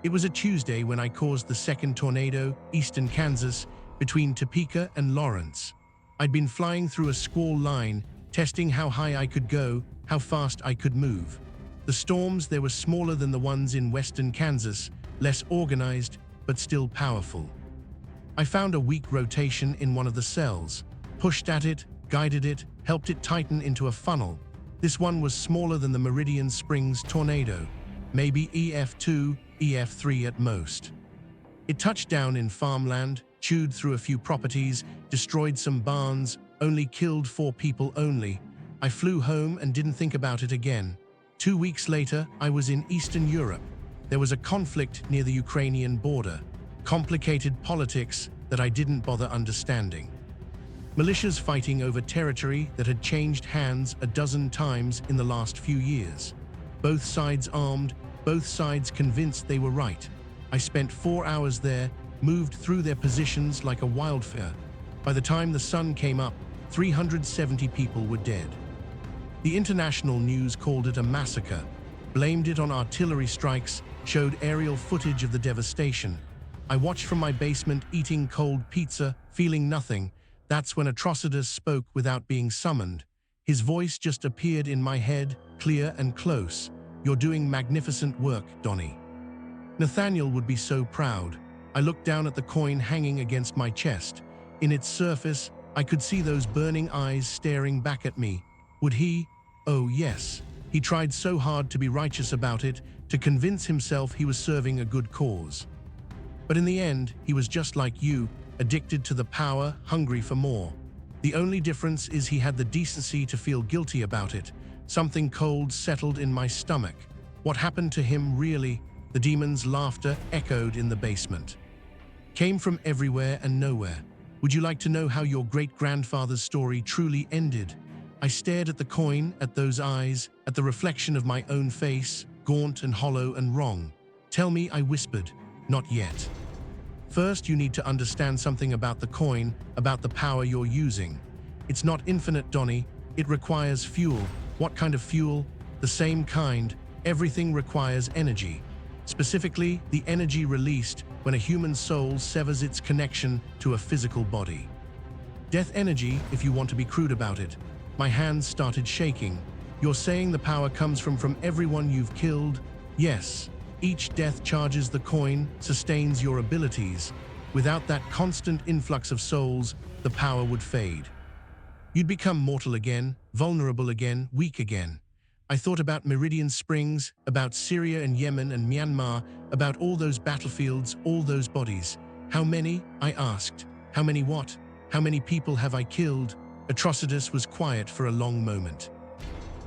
It was a Tuesday when I caused the second tornado, eastern Kansas, between Topeka and Lawrence. I'd been flying through a squall line, testing how high I could go, how fast I could move. The storms there were smaller than the ones in western Kansas, less organized, but still powerful. I found a weak rotation in one of the cells, pushed at it, guided it, helped it tighten into a funnel. This one was smaller than the Meridian Springs tornado, maybe EF2, EF3 at most. It touched down in farmland, chewed through a few properties, destroyed some barns, only killed 4 people only. I flew home and didn't think about it again. 2 weeks later, I was in Eastern Europe. There was a conflict near the Ukrainian border, complicated politics that I didn't bother understanding. Militias fighting over territory that had changed hands a dozen times in the last few years. Both sides armed, both sides convinced they were right. I spent 4 hours there, moved through their positions like a wildfire. By the time the sun came up, 370 people were dead. The international news called it a massacre, blamed it on artillery strikes, showed aerial footage of the devastation. I watched from my basement eating cold pizza, feeling nothing. That's when Atrocitus spoke without being summoned. His voice just appeared in my head, clear and close. "You're doing magnificent work, Donnie." Nathaniel would be so proud. I looked down at the coin hanging against my chest. In its surface, I could see those burning eyes staring back at me. Would he? Oh yes. He tried so hard to be righteous about it, to convince himself he was serving a good cause. But in the end, he was just like you, addicted to the power, hungry for more. The only difference is he had the decency to feel guilty about it. Something cold settled in my stomach. What happened to him really? The demon's laughter echoed in the basement. Came from everywhere and nowhere. Would you like to know how your great-grandfather's story truly ended? I stared at the coin, at those eyes, at the reflection of my own face, gaunt and hollow and wrong. "Tell me," I whispered. "Not yet. First, you need to understand something about the coin, about the power you're using. It's not infinite, Donnie. It requires fuel. What kind of fuel? The same kind. Everything requires energy. Specifically, the energy released when a human soul severs its connection to a physical body. Death energy, if you want to be crude about it." My hands started shaking. "You're saying the power comes from everyone you've killed?" "Yes. Each death charges the coin, sustains your abilities. Without that constant influx of souls, the power would fade. You'd become mortal again, vulnerable again, weak again. I thought about Meridian Springs, about Syria and Yemen and Myanmar, about all those battlefields, all those bodies. How many? I asked. How many what? How many people have I killed? Atrocitus was quiet for a long moment.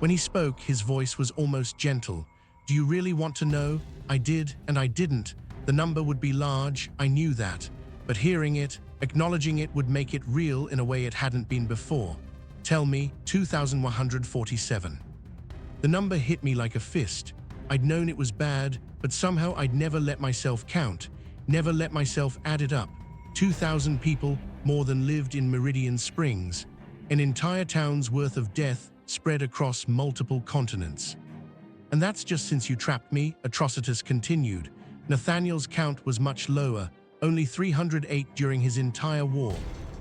When he spoke, his voice was almost gentle. Do you really want to know? I did, and I didn't. The number would be large, I knew that. But hearing it, acknowledging it would make it real in a way it hadn't been before. Tell me, 2,147. The number hit me like a fist. I'd known it was bad, but somehow I'd never let myself count, never let myself add it up. 2,000 people, more than lived in Meridian Springs. An entire town's worth of death spread across multiple continents. And that's just since you trapped me, Atrocitus continued. Nathaniel's count was much lower, only 308 during his entire war.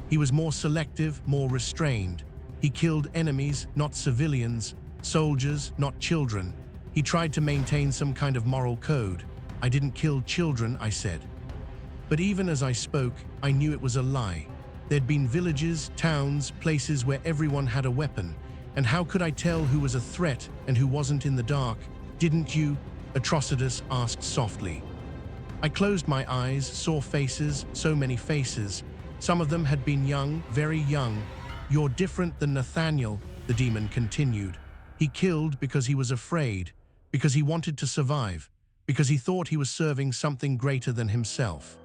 He was more selective, more restrained. He killed enemies, not civilians, soldiers, not children. He tried to maintain some kind of moral code. I didn't kill children, I said. But even as I spoke, I knew it was a lie. There'd been villages, towns, places where everyone had a weapon. And how could I tell who was a threat and who wasn't in the dark? Didn't you? Atrocitus asked softly. I closed my eyes, saw faces, so many faces. Some of them had been young, very young. You're different than Nathaniel, the demon continued. He killed because he was afraid, because he wanted to survive. because he thought he was serving something greater than himself.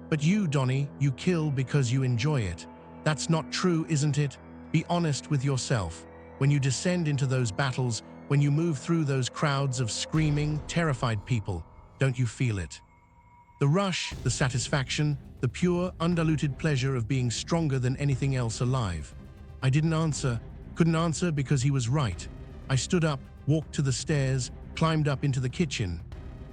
But you, Donnie, you kill because you enjoy it. That's not true, isn't it? Be honest with yourself. When you descend into those battles, when you move through those crowds of screaming, terrified people, don't you feel it? The rush, the satisfaction, the pure, undiluted pleasure of being stronger than anything else alive. I couldn't answer because he was right. I stood up, walked to the stairs, climbed up into the kitchen.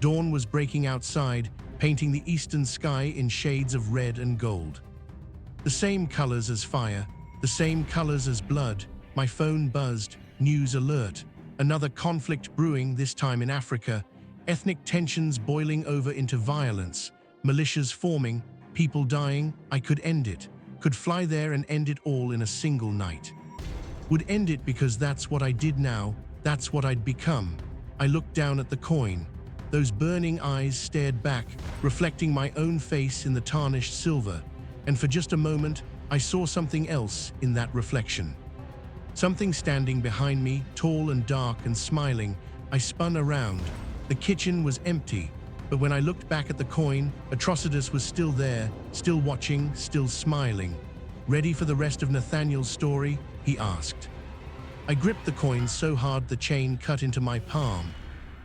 Dawn was breaking outside, painting the eastern sky in shades of red and gold. The same colors as fire, the same colors as blood. My phone buzzed, news alert. Another conflict brewing, this time in Africa. Ethnic tensions boiling over into violence. Militias forming, people dying. I could end it. Could fly there and end it all in a single night. Would end it because that's what I did now. That's what I'd become. I looked down at the coin. Those burning eyes stared back, reflecting my own face in the tarnished silver. And for just a moment, I saw something else in that reflection. Something standing behind me, tall and dark and smiling. I spun around. The kitchen was empty, but when I looked back at the coin, Atrocitus was still there, still watching, still smiling. Ready for the rest of Nathaniel's story? He asked. I gripped the coin so hard the chain cut into my palm.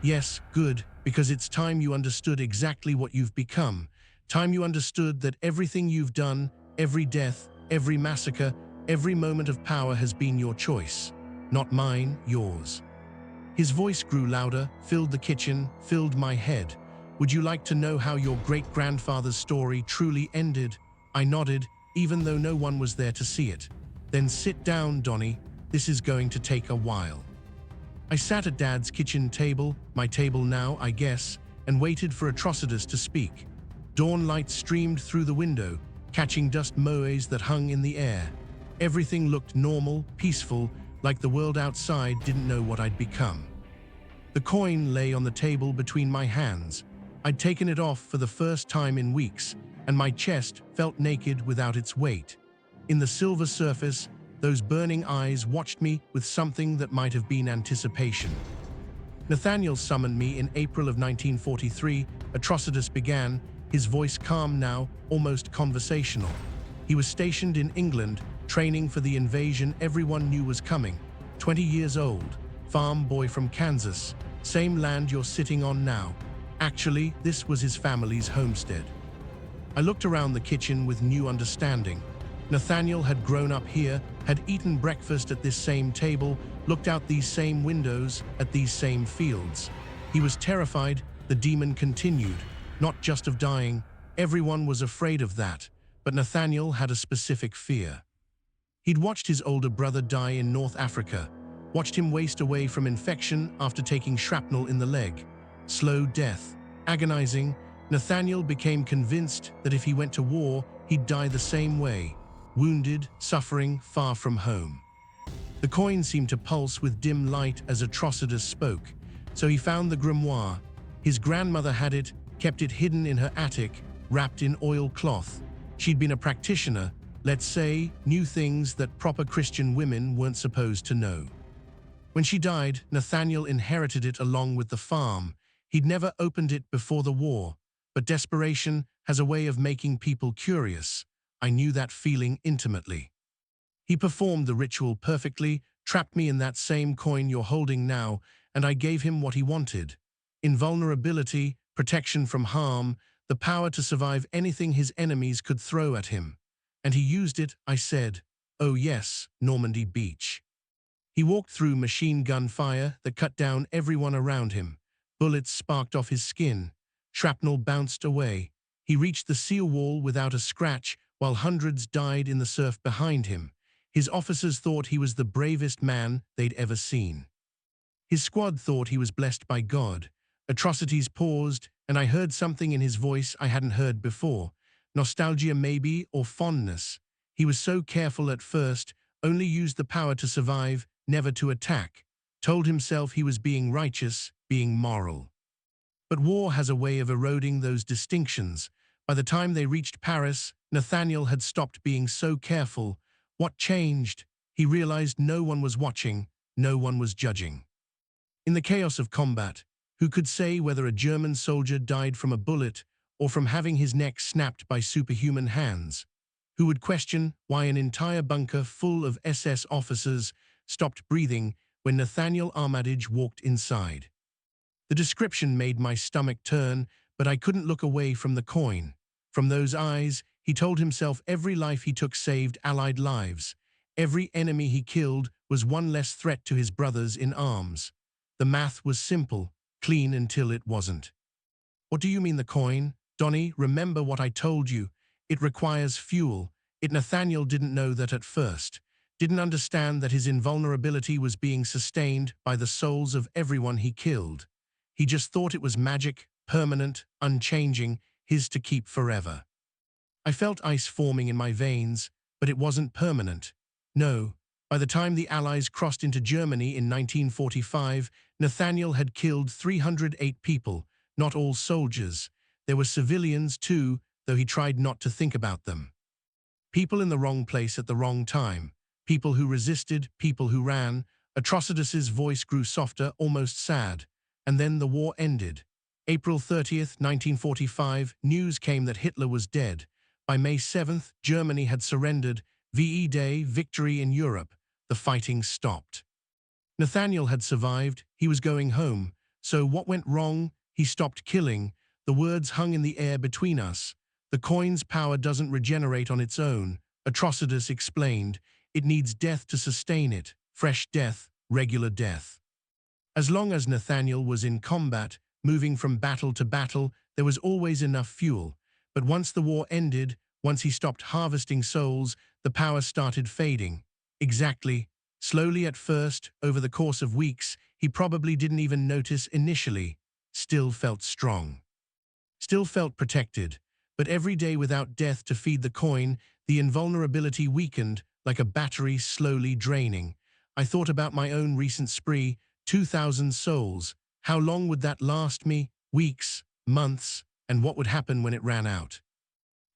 Yes, good, because it's time you understood exactly what you've become. Time you understood that everything you've done, every death, every massacre, every moment of power has been your choice. Not mine, yours. His voice grew louder, filled the kitchen, filled my head. Would you like to know how your great-grandfather's story truly ended? I nodded, even though no one was there to see it. Then sit down, Donnie. This is going to take a while. I sat at Dad's kitchen table, my table now, I guess, and waited for Atrocitus to speak. Dawn light streamed through the window, catching dust motes that hung in the air. Everything looked normal, peaceful, like the world outside didn't know what I'd become. The coin lay on the table between my hands. I'd taken it off for the first time in weeks, and my chest felt naked without its weight. In the silver surface, those burning eyes watched me with something that might have been anticipation. Nathaniel summoned me in April of 1943. Atrocitus began, his voice calm now, almost conversational. He was stationed in England, training for the invasion everyone knew was coming. 20 years old, farm boy from Kansas, same land you're sitting on now. Actually, this was his family's homestead. I looked around the kitchen with new understanding. Nathaniel had grown up here, had eaten breakfast at this same table, looked out these same windows, at these same fields. He was terrified, the demon continued, not just of dying. Everyone was afraid of that, but Nathaniel had a specific fear. He'd watched his older brother die in North Africa, watched him waste away from infection after taking shrapnel in the leg. Slow death, agonizing. Nathaniel became convinced that if he went to war, he'd die the same way, wounded, suffering, far from home. The coin seemed to pulse with dim light as Atrocitus spoke, so he found the grimoire. His grandmother had it, kept it hidden in her attic, wrapped in oilcloth. She'd been a practitioner, let's say, knew things that proper Christian women weren't supposed to know. When she died, Nathaniel inherited it along with the farm. He'd never opened it before the war, but desperation has a way of making people curious. I knew that feeling intimately. He performed the ritual perfectly, trapped me in that same coin you're holding now, and I gave him what he wanted. Invulnerability, protection from harm, the power to survive anything his enemies could throw at him. And he used it, I said. Oh yes, Normandy Beach. He walked through machine gun fire that cut down everyone around him. Bullets sparked off his skin. Shrapnel bounced away. He reached the seal wall without a scratch, while hundreds died in the surf behind him. His officers thought he was the bravest man they'd ever seen. His squad thought he was blessed by God. Atrocities paused, and I heard something in his voice I hadn't heard before. Nostalgia maybe, or fondness. He was so careful at first, only used the power to survive, never to attack. Told himself he was being righteous, being moral. But war has a way of eroding those distinctions. By the time they reached Paris, Nathaniel had stopped being so careful. What changed? He realized no one was watching, no one was judging. In the chaos of combat, Who could say whether a German soldier died from a bullet or from having his neck snapped by superhuman hands? Who would question why an entire bunker full of SS officers stopped breathing when Nathaniel Armitage walked inside? The description made my stomach turn, but I couldn't look away from the coin. From those eyes, he told himself every life he took saved Allied lives. Every enemy he killed was one less threat to his brothers in arms. The math was simple, clean until it wasn't. What do you mean the coin? Donnie, remember what I told you. It requires fuel. Nathaniel didn't know that at first. Didn't understand that his invulnerability was being sustained by the souls of everyone he killed. He just thought it was magic, permanent, unchanging, his to keep forever. I felt ice forming in my veins, but it wasn't permanent. No, by the time the Allies crossed into Germany in 1945, Nathaniel had killed 308 people, not all soldiers. There were civilians too, though he tried not to think about them. People in the wrong place at the wrong time. People who resisted, people who ran. Atrocitus's voice grew softer, almost sad. And then the war ended. April 30th, 1945, news came that Hitler was dead. By May 7th, Germany had surrendered. VE Day, victory in Europe. The fighting stopped. Nathaniel had survived. He was going home. So what went wrong? He stopped killing. The words hung in the air between us. The coin's power doesn't regenerate on its own. Atrocitus explained. It needs death to sustain it. Fresh death, regular death. As long as Nathaniel was in combat, moving from battle to battle, there was always enough fuel. But once the war ended, once he stopped harvesting souls, the power started fading. Exactly. Slowly at first, over the course of weeks, he probably didn't even notice initially. Still felt strong. Still felt protected. But every day without death to feed the coin, the invulnerability weakened, like a battery slowly draining. I thought about my own recent spree, 2,000 souls. How long would that last me? Weeks, months, and what would happen when it ran out?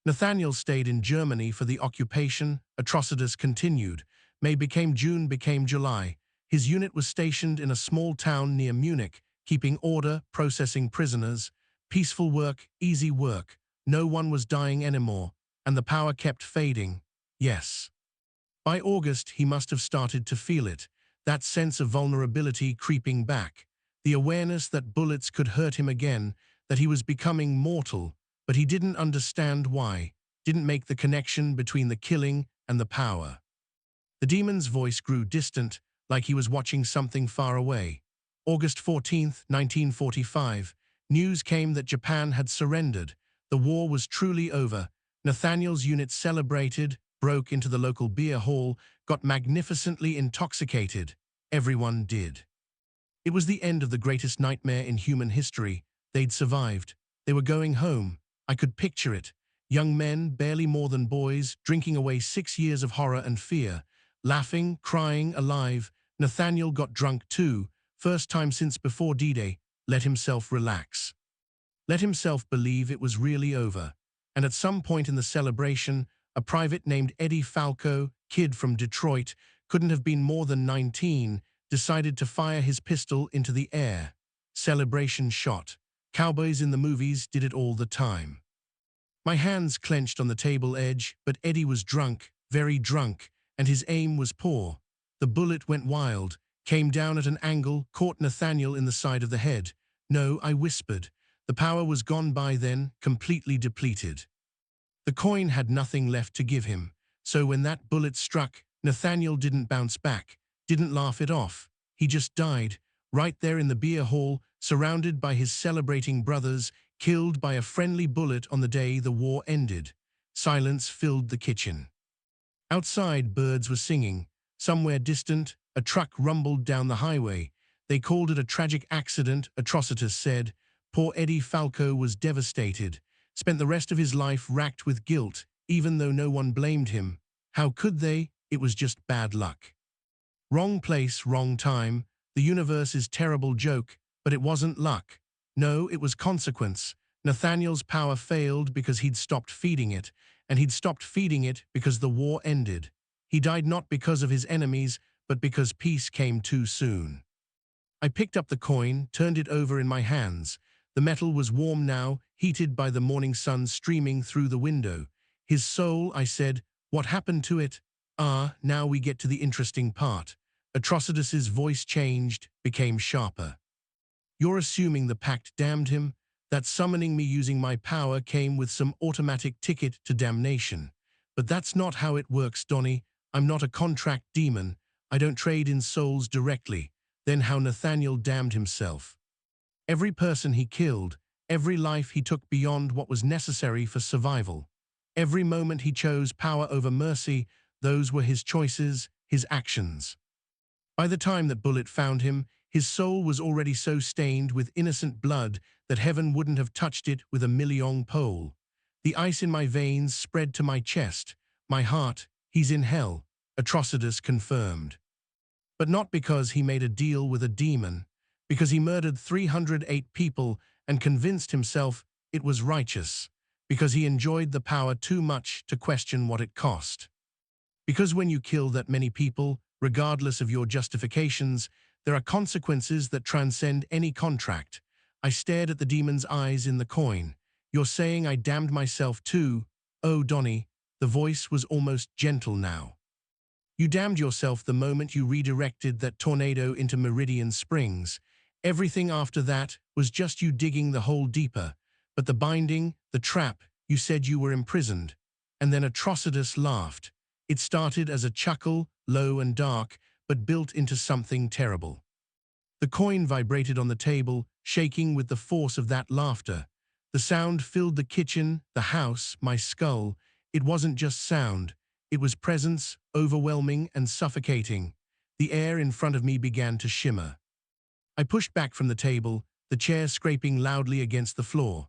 Nathaniel stayed in Germany for the occupation. Atrocitus continued. May became June became July. His unit was stationed in a small town near Munich, keeping order, processing prisoners. Peaceful work, easy work. No one was dying anymore, and the power kept fading. Yes. By August, he must have started to feel it, that sense of vulnerability creeping back, the awareness that bullets could hurt him again, that he was becoming mortal, but he didn't understand why, didn't make the connection between the killing and the power. The demon's voice grew distant, like he was watching something far away. August 14th, 1945, news came that Japan had surrendered. The war was truly over. Nathaniel's unit celebrated, broke into the local beer hall, got magnificently intoxicated. Everyone did. It was the end of the greatest nightmare in human history. They'd survived. They were going home. I could picture it. Young men, barely more than boys, drinking away 6 years of horror and fear. Laughing, crying, alive. Nathaniel got drunk too. First time since before D-Day. Let himself relax. Let himself believe it was really over. And at some point in the celebration, a private named Eddie Falco, kid from Detroit, couldn't have been more than 19, decided to fire his pistol into the air. Celebration shot. Cowboys in the movies did it all the time. My hands clenched on the table edge, but Eddie was drunk, very drunk, and his aim was poor. The bullet went wild, came down at an angle, caught Nathaniel in the side of the head. No, I whispered. The power was gone by then, completely depleted. The coin had nothing left to give him, so when that bullet struck, Nathaniel didn't bounce back, didn't laugh it off. He just died, right there in the beer hall, surrounded by his celebrating brothers, killed by a friendly bullet on the day the war ended. Silence filled the kitchen. Outside, birds were singing. Somewhere distant, a truck rumbled down the highway. They called it a tragic accident, Atrocitus said. Poor Eddie Falco was devastated, spent the rest of his life racked with guilt, even though no one blamed him. How could they? It was just bad luck. Wrong place, wrong time. The universe's terrible joke, but it wasn't luck. No, it was consequence. Nathaniel's power failed because he'd stopped feeding it, and he'd stopped feeding it because the war ended. He died not because of his enemies, but because peace came too soon. I picked up the coin, turned it over in my hands. The metal was warm now, heated by the morning sun streaming through the window. His soul, I said. What happened to it? Ah, now we get to the interesting part. Atrocitus's voice changed, became sharper. You're assuming the pact damned him? That summoning me using my power came with some automatic ticket to damnation. But that's not how it works, Donnie. I'm not a contract demon. I don't trade in souls directly. Then how Nathaniel damned himself. Every person he killed, every life he took beyond what was necessary for survival. Every moment he chose power over mercy, those were his choices, his actions. By the time that Bullet found him, his soul was already so stained with innocent blood that heaven wouldn't have touched it with a million pole. The ice in my veins spread to my chest. My heart, he's in hell, Atrocitus confirmed. But not because he made a deal with a demon, because he murdered 308 people and convinced himself it was righteous, because he enjoyed the power too much to question what it cost. Because when you kill that many people, regardless of your justifications, there are consequences that transcend any contract. I stared at the demon's eyes in the coin. You're saying I damned myself too? Oh, Donnie, the voice was almost gentle now. You damned yourself the moment you redirected that tornado into Meridian Springs. Everything after that was just you digging the hole deeper. But the binding, the trap, you said you were imprisoned. And then Atrocitus laughed. It started as a chuckle, low and dark, but built into something terrible. The coin vibrated on the table, shaking with the force of that laughter. The sound filled the kitchen, the house, my skull. It wasn't just sound. It was presence, overwhelming and suffocating. The air in front of me began to shimmer. I pushed back from the table, the chair scraping loudly against the floor.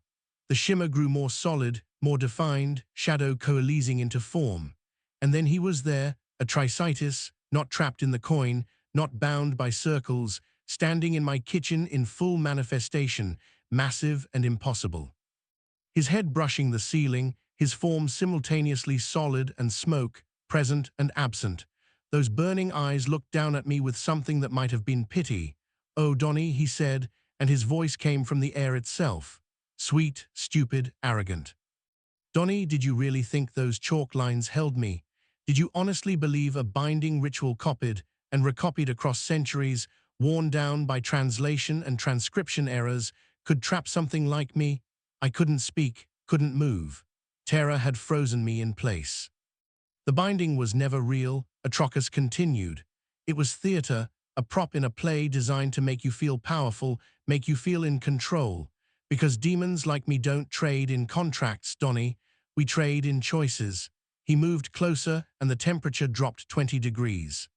The shimmer grew more solid, more defined, shadow coalescing into form. And then he was there, Atrocitus, not trapped in the coin, not bound by circles, standing in my kitchen in full manifestation, massive and impossible. His head brushing the ceiling, his form simultaneously solid and smoke, present and absent. Those burning eyes looked down at me with something that might have been pity. Oh, Donnie, he said, and his voice came from the air itself. Sweet, stupid, arrogant. Donnie, did you really think those chalk lines held me? Did you honestly believe a binding ritual copied and recopied across centuries, worn down by translation and transcription errors, could trap something like me? I couldn't speak, couldn't move. Terror had frozen me in place. The binding was never real, Atrocitus continued. It was theater, a prop in a play designed to make you feel powerful, make you feel in control. Because demons like me don't trade in contracts, Donnie. We trade in choices. He moved closer, and the temperature dropped 20 degrees.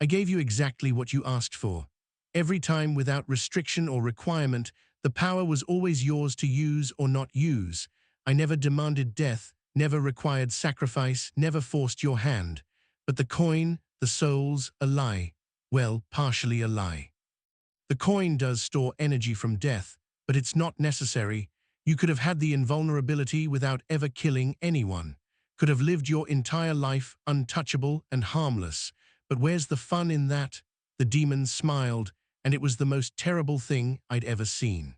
I gave you exactly what you asked for. Every time without restriction or requirement, the power was always yours to use or not use. I never demanded death, never required sacrifice, never forced your hand. But the coin, the souls, a lie. Well, partially a lie. The coin does store energy from death, but it's not necessary. You could have had the invulnerability without ever killing anyone. Could have lived your entire life untouchable and harmless. But where's the fun in that? The demon smiled, and it was the most terrible thing I'd ever seen.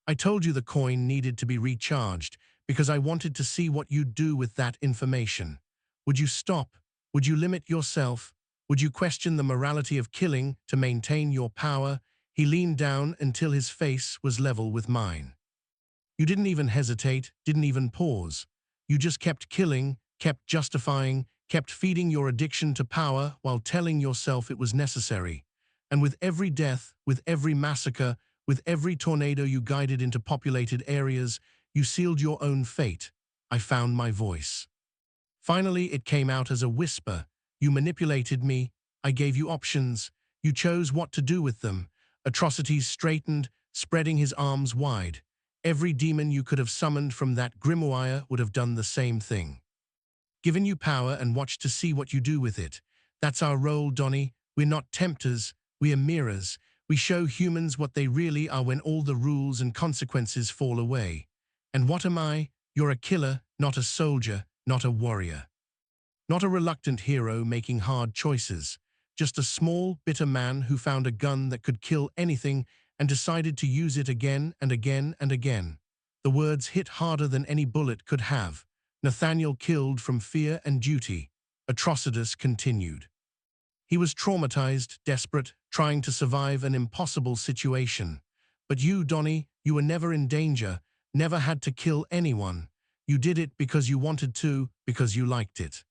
I told you the coin needed to be recharged because I wanted to see what you'd do with that information. Would you stop? Would you limit yourself? Would you question the morality of killing to maintain your power? He leaned down until his face was level with mine. You didn't even hesitate, didn't even pause. You just kept killing, kept justifying, kept feeding your addiction to power while telling yourself it was necessary. And with every death, with every massacre, with every tornado you guided into populated areas, you sealed your own fate. I found my voice. Finally, it came out as a whisper. You manipulated me. I gave you options. You chose what to do with them. Atrocitus straightened, spreading his arms wide. Every demon you could have summoned from that grimoire would have done the same thing. Given you power and watched to see what you do with it. That's our role, Donnie. We're not tempters. We are mirrors. We show humans what they really are when all the rules and consequences fall away. And what am I? You're a killer, not a soldier, not a warrior. Not a reluctant hero making hard choices. just a small, bitter man who found a gun that could kill anything and decided to use it again and again and again. The words hit harder than any bullet could have. Nathaniel killed from fear and duty. Atrocitus continued. He was traumatized, desperate, trying to survive an impossible situation. But you, Donnie, you were never in danger, never had to kill anyone. You did it because you wanted to, because you liked it.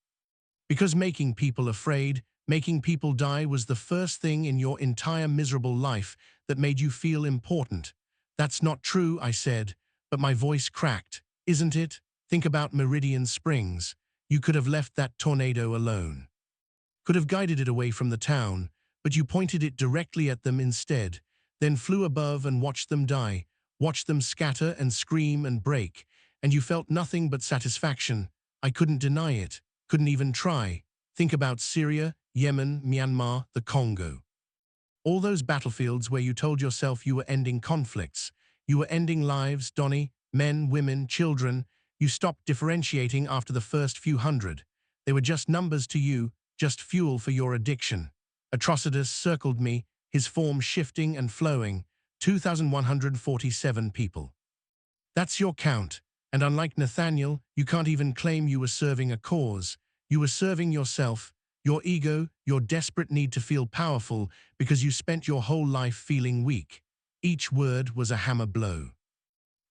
Because making people afraid, making people die was the first thing in your entire miserable life that made you feel important. That's not true, I said, but my voice cracked. Isn't it? Think about Meridian Springs. You could have left that tornado alone. Could have guided it away from the town, but you pointed it directly at them instead, then flew above and watched them die, watched them scatter and scream and break, and you felt nothing but satisfaction. I couldn't deny it, couldn't even try. Think about Syria, Yemen, Myanmar, the Congo. All those battlefields where you told yourself you were ending conflicts. You were ending lives, Donnie, men, women, children. You stopped differentiating after the first few hundred. They were just numbers to you, just fuel for your addiction. Atrocitus circled me, his form shifting and flowing. 2,147 people. That's your count, and unlike Nathaniel, you can't even claim you were serving a cause. You were serving yourself, your ego, your desperate need to feel powerful because you spent your whole life feeling weak. Each word was a hammer blow.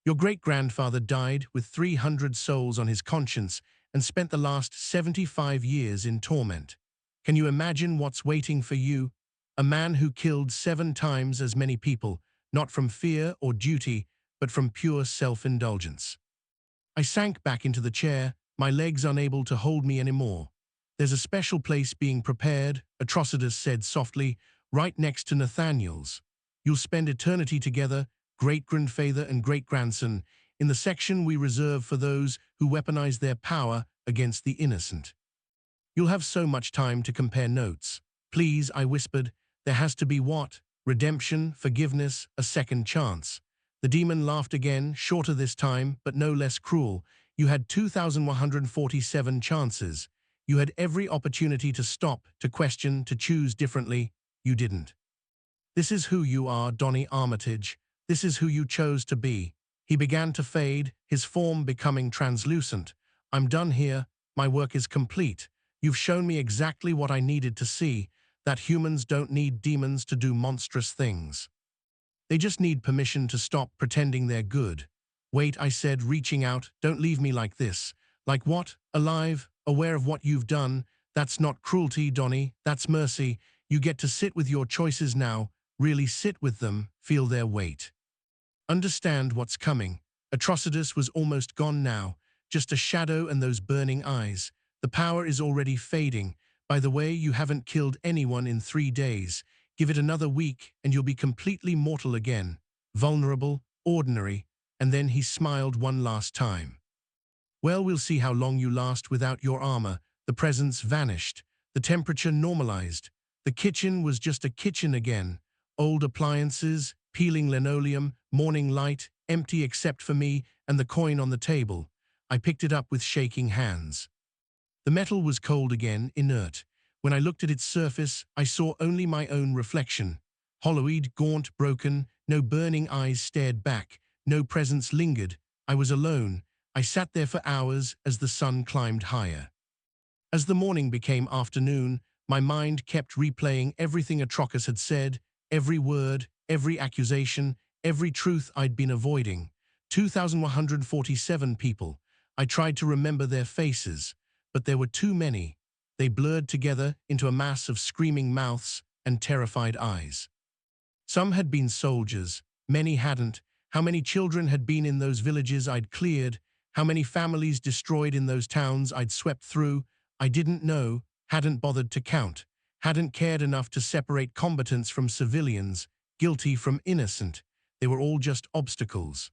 Your great-grandfather died with 300 souls on his conscience and spent the last 75 years in torment. Can you imagine what's waiting for you? A man who killed 7 times as many people, not from fear or duty, but from pure self-indulgence. I sank back into the chair, my legs unable to hold me anymore. There's a special place being prepared, Atrocitus said softly, right next to Nathaniel's. You'll spend eternity together, great-grandfather and great-grandson, in the section we reserve for those who weaponize their power against the innocent. You'll have so much time to compare notes. Please, I whispered, there has to be what? Redemption, forgiveness, a second chance. The demon laughed again, shorter this time, but no less cruel. You had 2,147 chances. You had every opportunity to stop, to question, to choose differently. You didn't. This is who you are, Donnie Armitage. This is who you chose to be. He began to fade, his form becoming translucent. I'm done here. My work is complete. You've shown me exactly what I needed to see, that humans don't need demons to do monstrous things. They just need permission to stop pretending they're good. Wait, I said, reaching out, don't leave me like this. Like what? Alive, aware of what you've done. That's not cruelty, Donnie, that's mercy. You get to sit with your choices now, really sit with them, feel their weight. Understand what's coming. Atrocitus was almost gone now, just a shadow and those burning eyes. The power is already fading. By the way, you haven't killed anyone in 3 days. Give it another week and you'll be completely mortal again. Vulnerable, ordinary, and then he smiled one last time. Well, we'll see how long you last without your armor. The presence vanished. The temperature normalized. The kitchen was just a kitchen again. Old appliances, peeling linoleum, morning light, empty except for me and the coin on the table. I picked it up with shaking hands. The metal was cold again, inert. When I looked at its surface, I saw only my own reflection. Hollowed, gaunt, broken, no burning eyes stared back, no presence lingered. I was alone. I sat there for hours as the sun climbed higher. As the morning became afternoon, my mind kept replaying everything Atrocitus had said, every word, every accusation, every truth I'd been avoiding. 2,147 people. I tried to remember their faces, but there were too many. They blurred together into a mass of screaming mouths and terrified eyes. Some had been soldiers, many hadn't. How many children had been in those villages I'd cleared? How many families destroyed in those towns I'd swept through? I didn't know, hadn't bothered to count, hadn't cared enough to separate combatants from civilians, guilty from innocent. They were all just obstacles.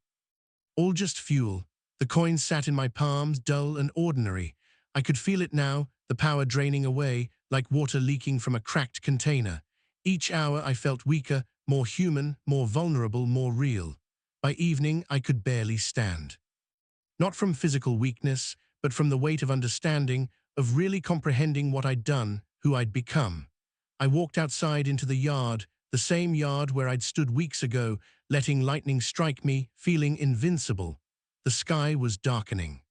All just fuel. The coins sat in my palms, dull and ordinary. I could feel it now, the power draining away, like water leaking from a cracked container. Each hour I felt weaker, more human, more vulnerable, more real. By evening, I could barely stand. Not from physical weakness, but from the weight of understanding, of really comprehending what I'd done, who I'd become. I walked outside into the yard, the same yard where I'd stood weeks ago, letting lightning strike me, feeling invincible. The sky was darkening.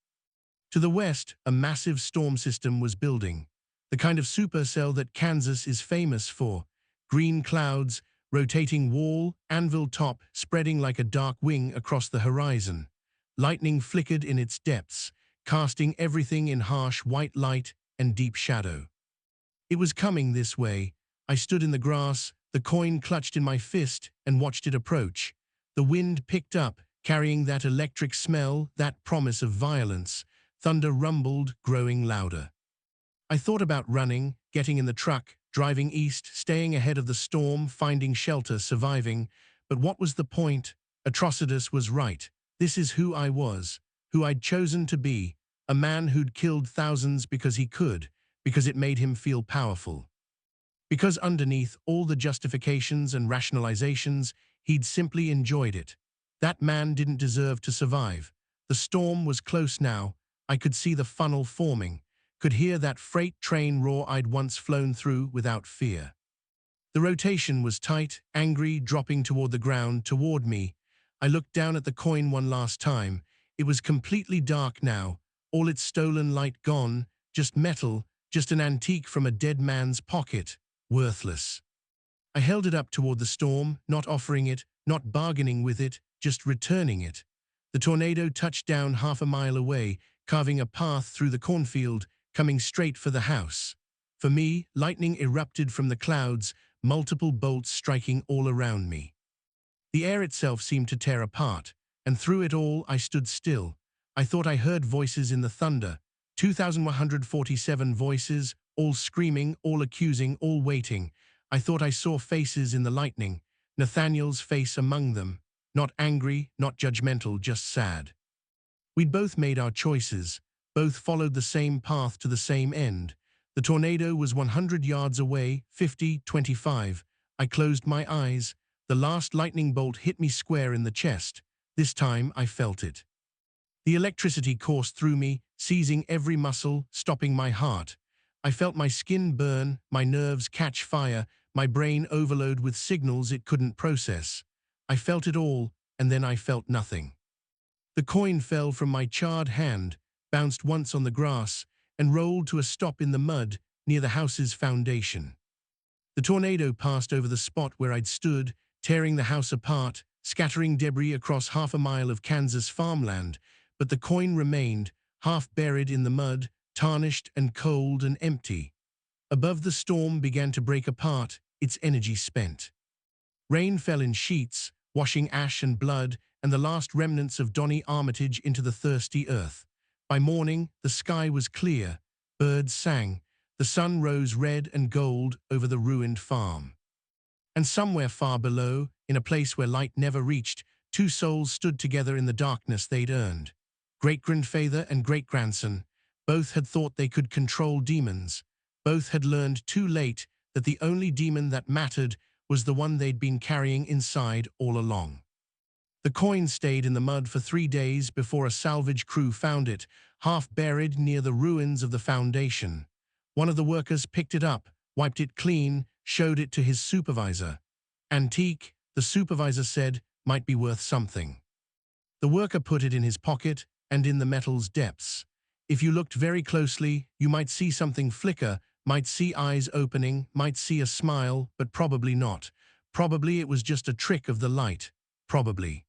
To the west, a massive storm system was building, the kind of supercell that Kansas is famous for. Green clouds, rotating wall, anvil top, spreading like a dark wing across the horizon. Lightning flickered in its depths, casting everything in harsh white light and deep shadow. It was coming this way. I stood in the grass, the coin clutched in my fist, and watched it approach. The wind picked up, carrying that electric smell, that promise of violence. Thunder rumbled, growing louder. I thought about running, getting in the truck, driving east, staying ahead of the storm, finding shelter, surviving. But what was the point? Atrocitus was right. This is who I was, who I'd chosen to be, a man who'd killed thousands because he could, because it made him feel powerful. Because underneath all the justifications and rationalizations, he'd simply enjoyed it. That man didn't deserve to survive. The storm was close now. I could see the funnel forming, could hear that freight train roar I'd once flown through without fear. The rotation was tight, angry, dropping toward the ground, toward me. I looked down at the coin one last time. It was completely dark now, all its stolen light gone, just metal, just an antique from a dead man's pocket, worthless. I held it up toward the storm, not offering it, not bargaining with it, just returning it. The tornado touched down half a mile away, carving a path through the cornfield, coming straight for the house. For me, lightning erupted from the clouds, multiple bolts striking all around me. The air itself seemed to tear apart, and through it all I stood still. I thought I heard voices in the thunder, 2,147 voices, all screaming, all accusing, all waiting. I thought I saw faces in the lightning, Nathaniel's face among them, not angry, not judgmental, just sad. We'd both made our choices, both followed the same path to the same end. The tornado was 100 yards away, 50, 25. I closed my eyes. The last lightning bolt hit me square in the chest. This time I felt it. The electricity coursed through me, seizing every muscle, stopping my heart. I felt my skin burn, my nerves catch fire, my brain overload with signals it couldn't process. I felt it all, and then I felt nothing. The coin fell from my charred hand, bounced once on the grass, and rolled to a stop in the mud near the house's foundation. The tornado passed over the spot where I'd stood, tearing the house apart, scattering debris across half a mile of Kansas farmland, but the coin remained, half buried in the mud, tarnished and cold and empty. Above the storm began to break apart, its energy spent. Rain fell in sheets, washing ash and blood, and the last remnants of Donny Armitage into the thirsty earth. By morning, the sky was clear, birds sang, the sun rose red and gold over the ruined farm. And somewhere far below, in a place where light never reached, two souls stood together in the darkness they'd earned. Great-grandfather and great-grandson, both had thought they could control demons. Both had learned too late that the only demon that mattered was the one they'd been carrying inside all along. The coin stayed in the mud for 3 days before a salvage crew found it, half buried near the ruins of the foundation. One of the workers picked it up, wiped it clean, showed it to his supervisor. Antique, the supervisor said, might be worth something. The worker put it in his pocket and in the metal's depths. If you looked very closely, you might see something flicker, might see eyes opening, might see a smile, but probably not. Probably it was just a trick of the light. Probably.